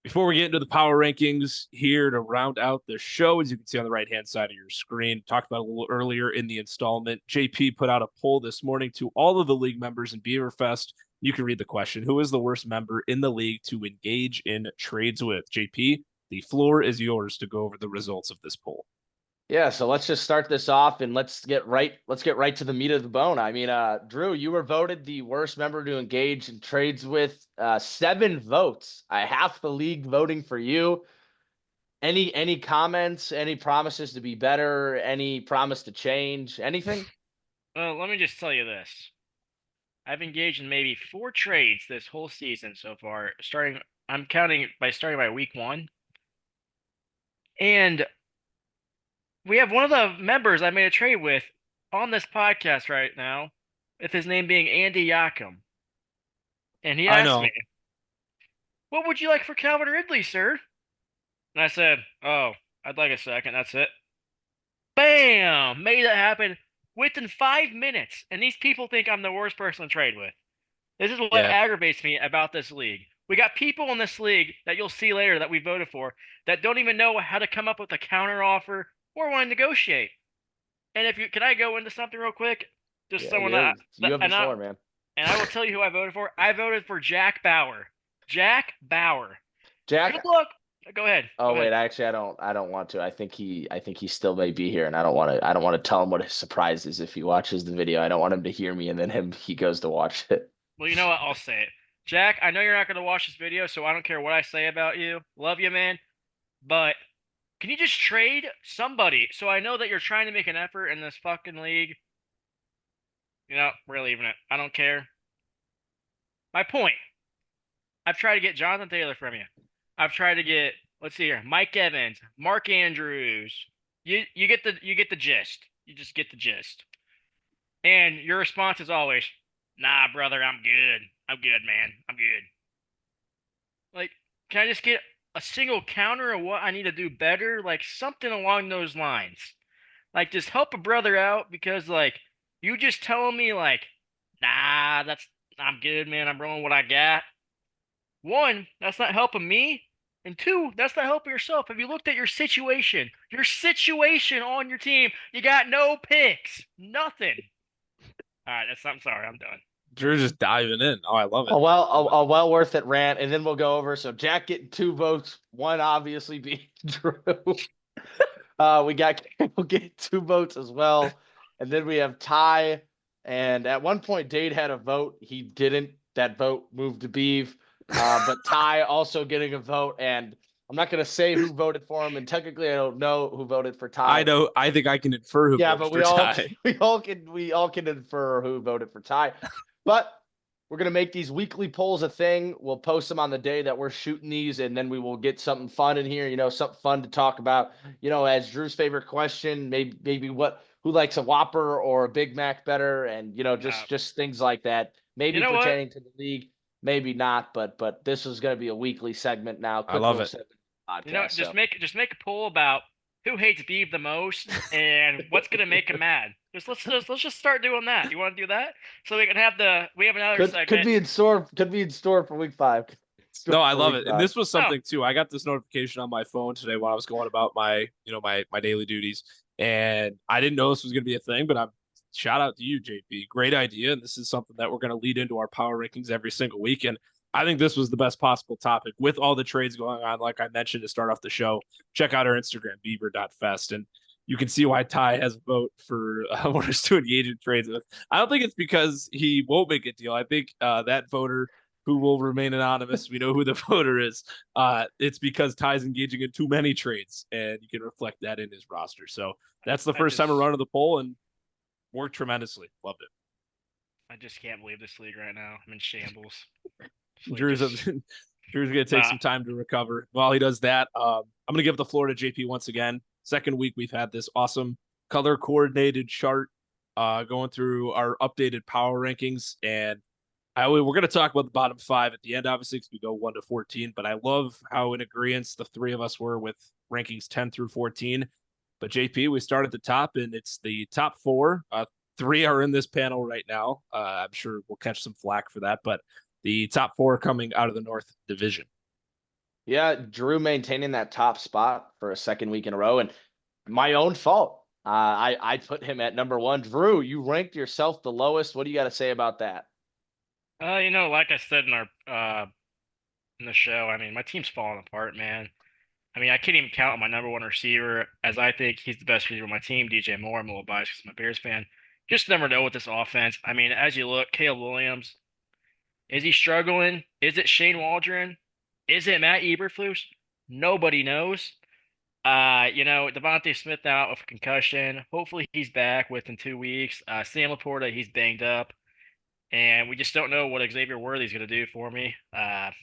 Before we get into the power rankings here to round out the show, as you can see on the right-hand side of your screen, talked about a little earlier in the installment, JP put out a poll this morning to all of the league members in Beaverfest. You can read the question. Who is the worst member in the league to engage in trades with? JP, the floor is yours to go over the results of this poll. Yeah, so let's just start this off and let's get right to the meat of the bone. I mean, Drew, you were voted the worst member to engage in trades with 7 votes. Half the league voting for you. Any comments, any promises to be better, any promise to change, anything? Well, let me just tell you this. I've engaged in maybe 4 trades this whole season so far. I'm counting by starting by week 1. And we have one of the members I made a trade with on this podcast right now, with his name being Andy Yakum. And he I asked know. me, "What would you like for Calvin Ridley, sir?" And I said, "Oh, I'd like a second. That's it." Bam! Made that happen within 5 minutes. And these people think I'm the worst person to trade with. This is what Yeah. aggravates me about this league. We got people in this league that you'll see later that we voted for that don't even know how to come up with a counter offer or want to negotiate. And can I go into something real quick? Just Yeah, someone you have the and floor, man. And I will tell you who I voted for. I voted for Jack Bauer. Jack Bauer. Jack. Good luck. Go ahead. Oh Go wait, ahead. actually I don't want to. I think he still may be here and I don't want to tell him what his surprise is if he watches the video. I don't want him to hear me and then he goes to watch it. Well, you know what? I'll say it. Jack, I know you're not going to watch this video, so I don't care what I say about you. Love you, man. But can you just trade somebody so I know that you're trying to make an effort in this fucking league? You know, we're leaving it. I don't care. My point. I've tried to get Jonathan Taylor from you. I've tried to get, let's see here, Mike Evans, Mark Andrews. You get the gist. You just get the gist. And your response is always, "Nah, brother, I'm good. I'm good, man. I'm good." Like, can I just get a single counter of what I need to do better? Like, something along those lines. Like, just help a brother out because, like, you just telling me, like, "Nah, I'm good, man. I'm rolling what I got." 1, that's not helping me. And 2, that's not helping yourself. Have you looked at your situation? Your situation on your team. You got no picks. Nothing. All right, I'm sorry. I'm done. Drew's just diving in. Oh, I love it. A well worth it rant, and then we'll go over. So Jack getting 2 votes, 1 obviously being Drew. We got Campbell getting 2 votes as well, and then we have Ty. And at one point, Dade had a vote. He didn't. That vote moved to Beave. But Ty also getting a vote, and I'm not gonna say who voted for him, and technically I don't know who voted for Ty. I know. I think I can infer who. Yeah, voted but for Ty. we all can infer who voted for Ty. But we're gonna make these weekly polls a thing. We'll post them on the day that we're shooting these, and then we will get something fun in here. You know, something fun to talk about. You know, as Drew's favorite question, maybe who likes a Whopper or a Big Mac better, and you know, just things like that. Maybe You know pertaining to the league, maybe not. But this is gonna be a weekly segment now. I love it. Podcast, you know, just make a poll about who hates Beave the most and what's gonna make him mad. Let's just start doing that. You want to do that so we can have another segment. Could be in store. Could be in store for week 5. No, I love it. And this was something too. I got this notification on my phone today while I was going about my daily duties, and I didn't know this was going to be a thing. But shout out to you, JP. Great idea, and this is something that we're going to lead into our power rankings every single week. And I think this was the best possible topic with all the trades going on. Like I mentioned to start off the show, check out our Instagram, beaver.fest, and you can see why Ty has a vote for owners to engage in trades with. I don't think it's because he won't make a deal. I think that voter who will remain anonymous, we know who the voter is. It's because Ty's engaging in too many trades, and you can reflect that in his roster. So that's the first time around of the poll, and worked tremendously. Loved it. I just can't believe this league right now. I'm in shambles. Drew's gonna take some time to recover. While he does that, I'm gonna give the floor to JP once again. Second week we've had this awesome color coordinated chart going through our updated power rankings, and we're gonna talk about the bottom 5 at the end, obviously, because we go 1 to 14. But I love how in agreement the 3 of us were with rankings 10 through 14. But JP, we start at the top, and it's the top 4. 3 are in this panel right now. I'm sure we'll catch some flack for that, but the top 4 coming out of the North Division. Yeah, Drew maintaining that top spot for a second week in a row, and my own fault. I put him at number 1. Drew, you ranked yourself the lowest. What do you got to say about that? Like I said in our in the show, I mean, my team's falling apart, man. I mean, I can't even count on my number 1 receiver, as I think he's the best receiver on my team, DJ Moore. I'm a little biased because I'm a Bears fan. Just never know with this offense. I mean, as you look, Caleb Williams, is he struggling? Is it Shane Waldron? Is it Matt Eberflus? Nobody knows. Devontae Smith out with a concussion. Hopefully he's back within 2 weeks. Sam Laporta, he's banged up. And we just don't know what Xavier Worthy's going to do for me. Is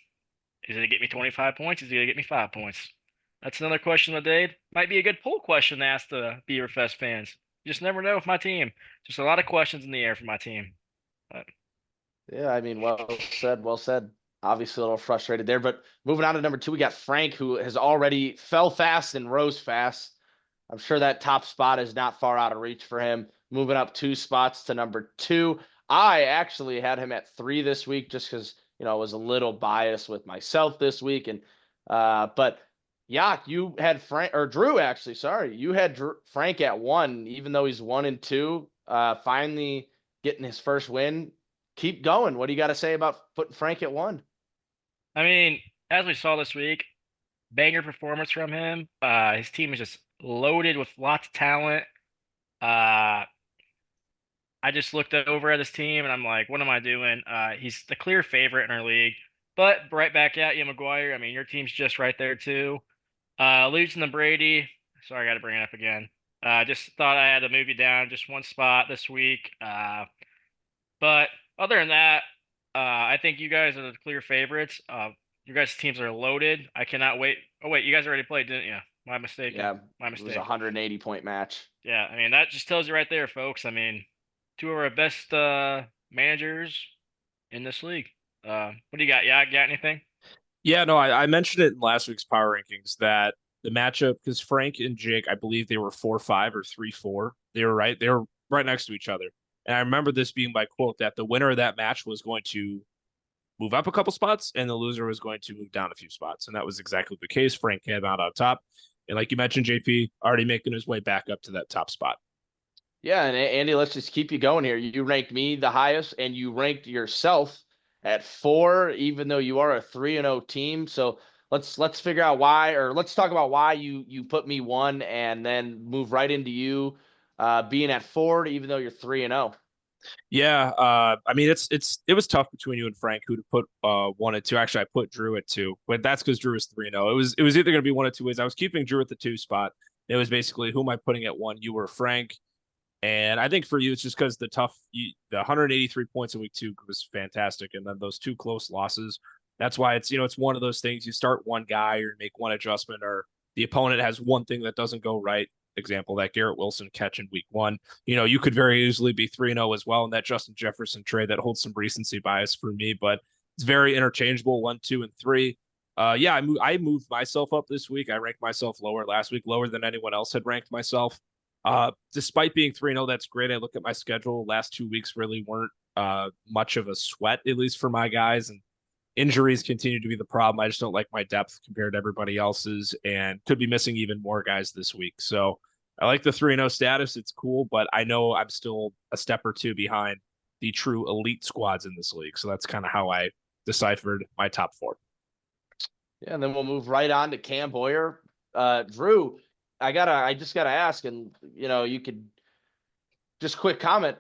it going to get me 25 points? Is it going to get me 5 points? That's another question of the day. Might be a good poll question to ask the Beaverfest fans. You just never know with my team. Just a lot of questions in the air for my team. But yeah, I mean, well said, well said. Obviously a little frustrated there, but moving on to number 2, we got Frank, who has already fell fast and rose fast. I'm sure that top spot is not far out of reach for him. Moving up 2 spots to number 2. I actually had him at 3 this week just because, I was a little biased with myself this week. And, but yeah, you had Drew actually, sorry. You had Frank at 1, even though he's 1 and 2, finally getting his first win. Keep going. What do you got to say about putting Frank at 1? I mean, as we saw this week, banger performance from him. His team is just loaded with lots of talent. I just looked over at his team and I'm like, what am I doing? He's the clear favorite in our league. But right back at you, McGuire. I mean, your team's just right there too. Losing to Brady. Sorry, I got to bring it up again. Just thought I had to move you down just 1 spot this week. But other than that, I think you guys are the clear favorites. Your guys' teams are loaded. I cannot wait. Oh, wait, you guys already played, didn't you? My mistake. Yeah, my mistake. It was a 180-point match. Yeah, I mean, that just tells you right there, folks. I mean, 2 of our best managers in this league. What do you got? Yeah, got anything? Yeah, no, I mentioned it in last week's power rankings that the matchup, because Frank and Jake, I believe they were 4-5 or 3-4. They were right next to each other. And I remember this being my quote that the winner of that match was going to move up a couple spots and the loser was going to move down a few spots. And that was exactly the case. Frank came out on top. And like you mentioned, JP already making his way back up to that top spot. Yeah, and Andy, let's just keep you going here. You ranked me the highest, and you ranked yourself at 4, even though you are a 3-0 team. So let's figure out why, or let's talk about why you put me 1, and then move right into you being at 4, even though you're 3-0. Yeah, I mean it was tough between you and Frank who to put 1 and 2. Actually, I put Drew at 2, but that's because Drew is 3-0. It was either going to be 1 of 2 ways. I was keeping Drew at the 2 spot. It was basically who am I putting at 1? You were Frank. And I think for you, it's just because the 183 points in week 2 was fantastic. And then those 2 close losses, that's why it's one of those things. You start one guy or make one adjustment, or the opponent has one thing that doesn't go right. Example, that Garrett Wilson catch in week 1. You could very easily be 3-0 as well. And that Justin Jefferson trade that holds some recency bias for me, but it's very interchangeable 1, 2, and 3. Yeah, I moved myself up this week. I ranked myself lower last week, lower than anyone else had ranked myself. Despite being 3-0, that's great. I look at my schedule. Last 2 weeks really weren't much of a sweat, at least for my guys. And injuries continue to be the problem. I just don't like my depth compared to everybody else's, and could be missing even more guys this week. So I like the 3-0 status. It's cool, but I know I'm still a step or 2 behind the true elite squads in this league. So that's kind of how I deciphered my top 4. Yeah, and then we'll move right on to Cam Boyer. Drew, I just gotta ask, and you could just quick comment.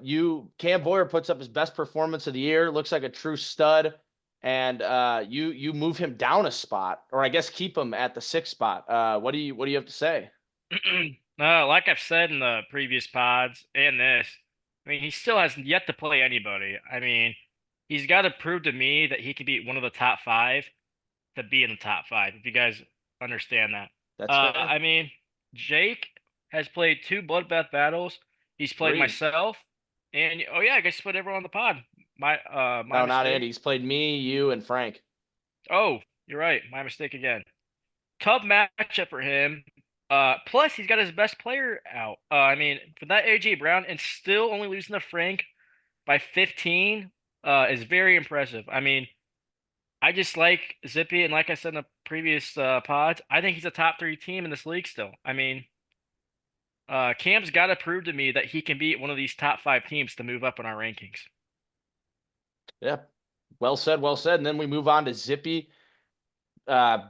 Cam Boyer puts up his best performance of the year, looks like a true stud, and you move him down a spot, or I guess keep him at the 6th spot. What do you have to say? Like I've said in the previous pods and this, I mean, he still has yet to play anybody. I mean, he's got to prove to me that he can be one of the top 5 to be in the top 5, if you guys understand that. That's fair. I mean, Jake has played 2 bloodbath battles. He's played 3. myself, and oh yeah, I guess he played everyone on the pod. My No, not mistake. Andy. He's played me, you, and Frank. Oh, you're right. My mistake again. Tough matchup for him. Plus he's got his best player out. I mean, for that AJ Brown and still only losing to Frank by 15 is very impressive. I mean, I just like Zippy, and like I said in the previous pods, I think he's a top 3 team in this league still. I mean, Cam's got to prove to me that he can beat one of these top 5 teams to move up in our rankings. Yeah, well said, well said. And then we move on to Zippy.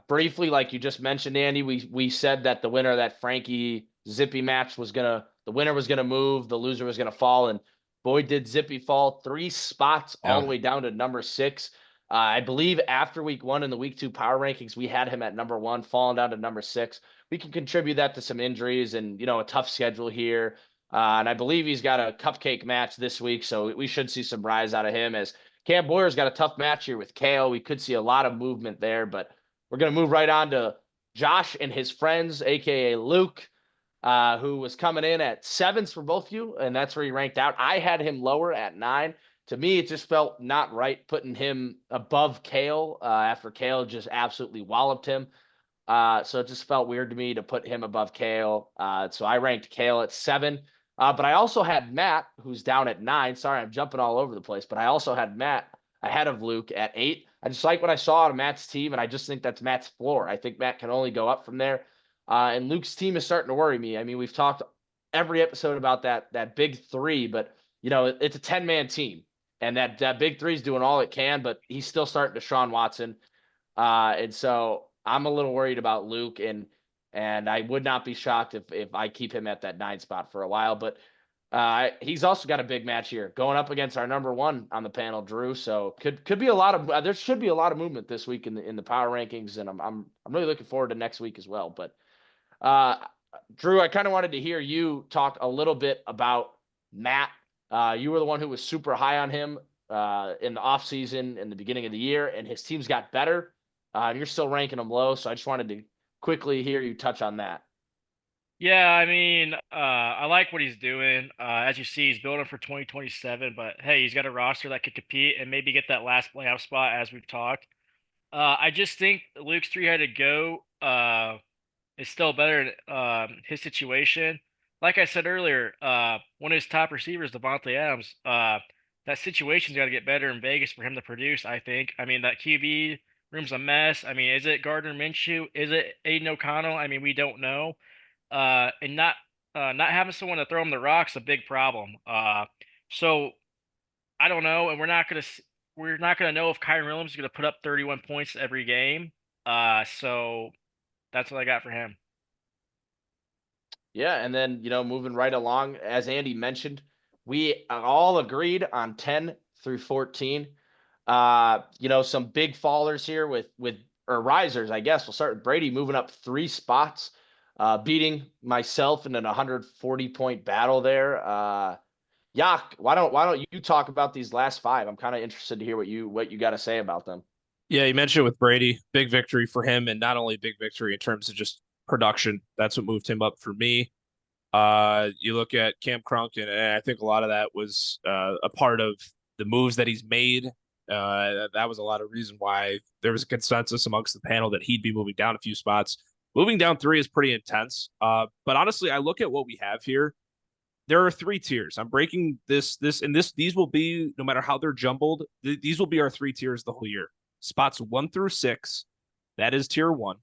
Briefly, like you just mentioned, Andy, we said that the winner of that Frankie Zippy match the winner was gonna move, the loser was gonna fall, and boy did Zippy fall 3 spots all the way down to number 6. I believe after week 1 in the week 2 power rankings, we had him at number 1, falling down to number 6. We can contribute that to some injuries and a tough schedule here. And I believe he's got a cupcake match this week, so we should see some rise out of him. As Cam Boyer's got a tough match here with Kale, we could see a lot of movement there, but we're going to move right on to Josh and his friends, a.k.a. Luke, who was coming in at 7s for both of you, and that's where he ranked out. I had him lower at 9. To me, it just felt not right putting him above Kale after Kale just absolutely walloped him. So it just felt weird to me to put him above Kale. So I ranked Kale at 7. But I also had Matt, who's down at 9. Sorry, I'm jumping all over the place, but I also had Matt ahead of Luke at 8. I just like what I saw out of Matt's team, and I just think that's Matt's floor. I think Matt can only go up from there. And Luke's team is starting to worry me. I mean, we've talked every episode about that big 3, but it's a 10-man team, and that big 3 is doing all it can, but he's still starting to Deshaun Watson. And so I'm a little worried about Luke, and I would not be shocked if I keep him at that 9 spot for a while. But he's also got a big match here going up against our number 1 on the panel, Drew. So could be a lot of there should be a lot of movement this week in the power rankings, and I'm really looking forward to next week as well. But Drew, I kind of wanted to hear you talk a little bit about Matt. You were the one who was super high on him in the offseason, in the beginning of the year, and his teams got better. And you're still ranking him low, so I just wanted to quickly hear you touch on that. Yeah, I mean, I like what he's doing. As you see, he's building for 2027, but hey, he's got a roster that could compete and maybe get that last playoff spot, as we've talked. I just think Luke's 3-headed go is still better in his situation. Like I said earlier, one of his top receivers, Devontae Adams, that situation's got to get better in Vegas for him to produce, I think. I mean, that QB room's a mess. I mean, is it Gardner Minshew? Is it Aiden O'Connell? I mean, we don't know. And not having someone to throw him the rock's a big problem. So I don't know, and we're not gonna know if Kyron Williams is gonna put up 31 points every game. So that's what I got for him. Yeah, and then moving right along, as Andy mentioned, we all agreed on 10 through 14. Some big fallers here or risers, I guess. We'll start with Brady moving up 3 spots. Beating myself in an 140-point battle there. Yak, why don't you talk about these last 5? I'm kind of interested to hear what you got to say about them. Yeah, you mentioned with Brady, big victory for him, and not only big victory in terms of just production. That's what moved him up for me. You look at Cam Crunk, and I think a lot of that was a part of the moves that he's made. That was a lot of reason why there was a consensus amongst the panel that he'd be moving down a few spots. Moving down 3 is pretty intense. But honestly, I look at what we have here. There are 3 tiers. I'm breaking this, and these will be, no matter how they're jumbled, these will be our 3 tiers the whole year. Spots 1 through 6, that is tier 1.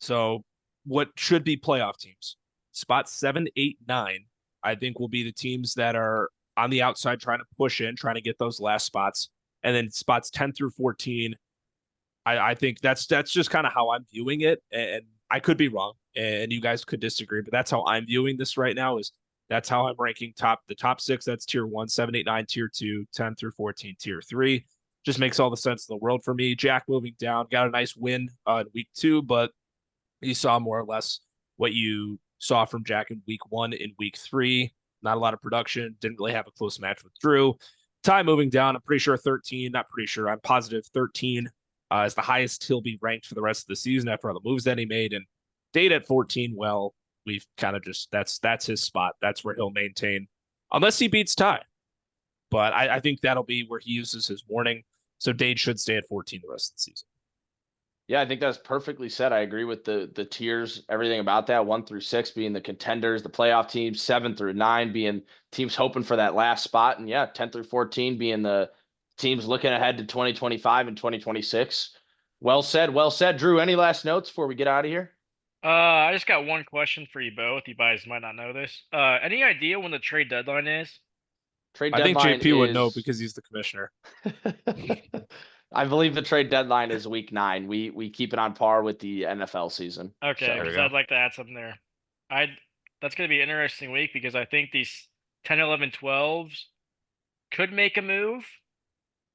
So what should be playoff teams. Spots 7, 8, 9, I think will be the teams that are on the outside trying to push in, trying to get those last spots. and then spots 10 through 14. I think that's just kind of how I'm viewing it, and I could be wrong, and you guys could disagree, but that's how I'm viewing this right now. Is that's how I'm ranking the top 6. That's tier 1, 7, 8, 9, tier 2, 10 through 14, tier 3. Just makes all the sense in the world for me. Jack moving down, got a nice win in week 2, but you saw more or less what you saw from Jack in week 1 and week 3. Not a lot of production. Didn't really have a close match with Drew. Ty moving down. I'm pretty sure 13. Not pretty sure. I'm positive 13 is the highest he'll be ranked for the rest of the season after all the moves that he made. And Date at 14. Well, we've kind of just that's his spot. That's where he'll maintain unless he beats Ty. But I think that'll be where he uses his warning. So Dade should stay at 14 the rest of the season. Yeah, I think that's perfectly said. I agree with the tiers, everything about that. 1 through 6 being the contenders, the playoff teams, 7 through 9 being teams hoping for that last spot. And yeah, 10 through 14 being the teams looking ahead to 2025 and 2026. Well said. Well said. Drew, any last notes before we get out of here? I just got one question for you both. You guys might not know this. Any idea when the trade deadline is? Trade I think deadline JP would know because he's the commissioner. I believe the trade deadline is week 9. We keep it on par with the NFL season. Okay, So- There we because go. I'd like to add something there. That's going to be an interesting week because I think these 10, 11, 12s could make a move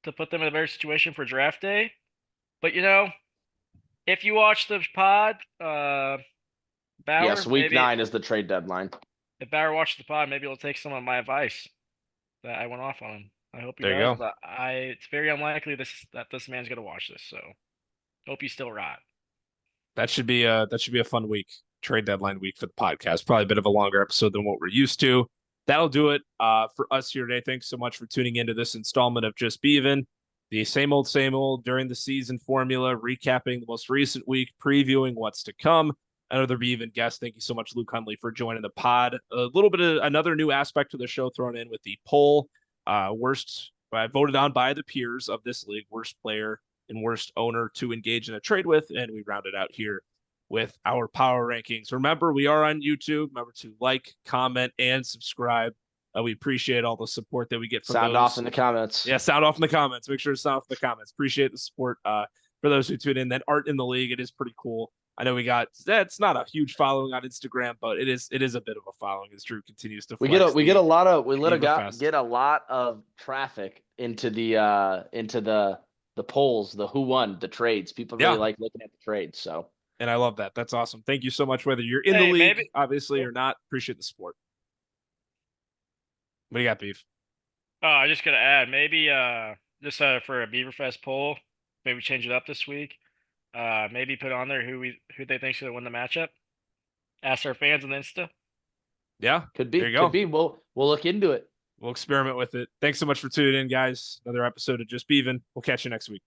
to put them in a better situation for draft day. But if you watch the pod, Bauer, yes, week maybe 9 is the trade deadline. if Bauer watches the pod, maybe he'll take some of my advice that I went off on him. I hope he There you does, go. but it's very unlikely that this man's going to watch this. So hope he's still right. That should be a fun week. Trade deadline week for the podcast. Probably a bit of a longer episode than what we're used to. That'll do it for us here today. Thanks so much for tuning into this installment of Just Beavin'. The same old during the season formula, recapping the most recent week, previewing what's to come. Another Beavin Guest. Thank you so much, Luke Hunley, for joining the pod. A little bit of another new aspect to the show thrown in with the poll. Worst voted on by the peers of this league, worst player and worst owner to engage in a trade with, and we rounded out here with our power rankings. Remember, we are on YouTube. Remember to like, comment, and subscribe. We appreciate all the support that we get from Sound those. off in the comments. Yeah, sound off in the comments. Make sure to sound off in the comments. Appreciate the support for those who tune in. That art in the league, it is pretty cool. I know that's not a huge following on Instagram, but it is a bit of a following as Drew continues to We flex get a lot of Beaverfest. get a lot of traffic into the polls, the who won, the trades. People really like looking at the trades. So, and I love that. That's awesome. Thank you so much. Whether you're in the Hey, league, maybe- obviously, or not, appreciate the support. What do you got, Beef? I just gotta add, maybe just for a Beaverfest poll, maybe change it up this week. Maybe put on there who they think's gonna win the matchup. Ask our fans on Insta. Yeah, could be. There you go. Could be. We'll look into it. we'll experiment with it. Thanks so much for tuning in, guys. Another episode of Just Beavin'. We'll catch you next week.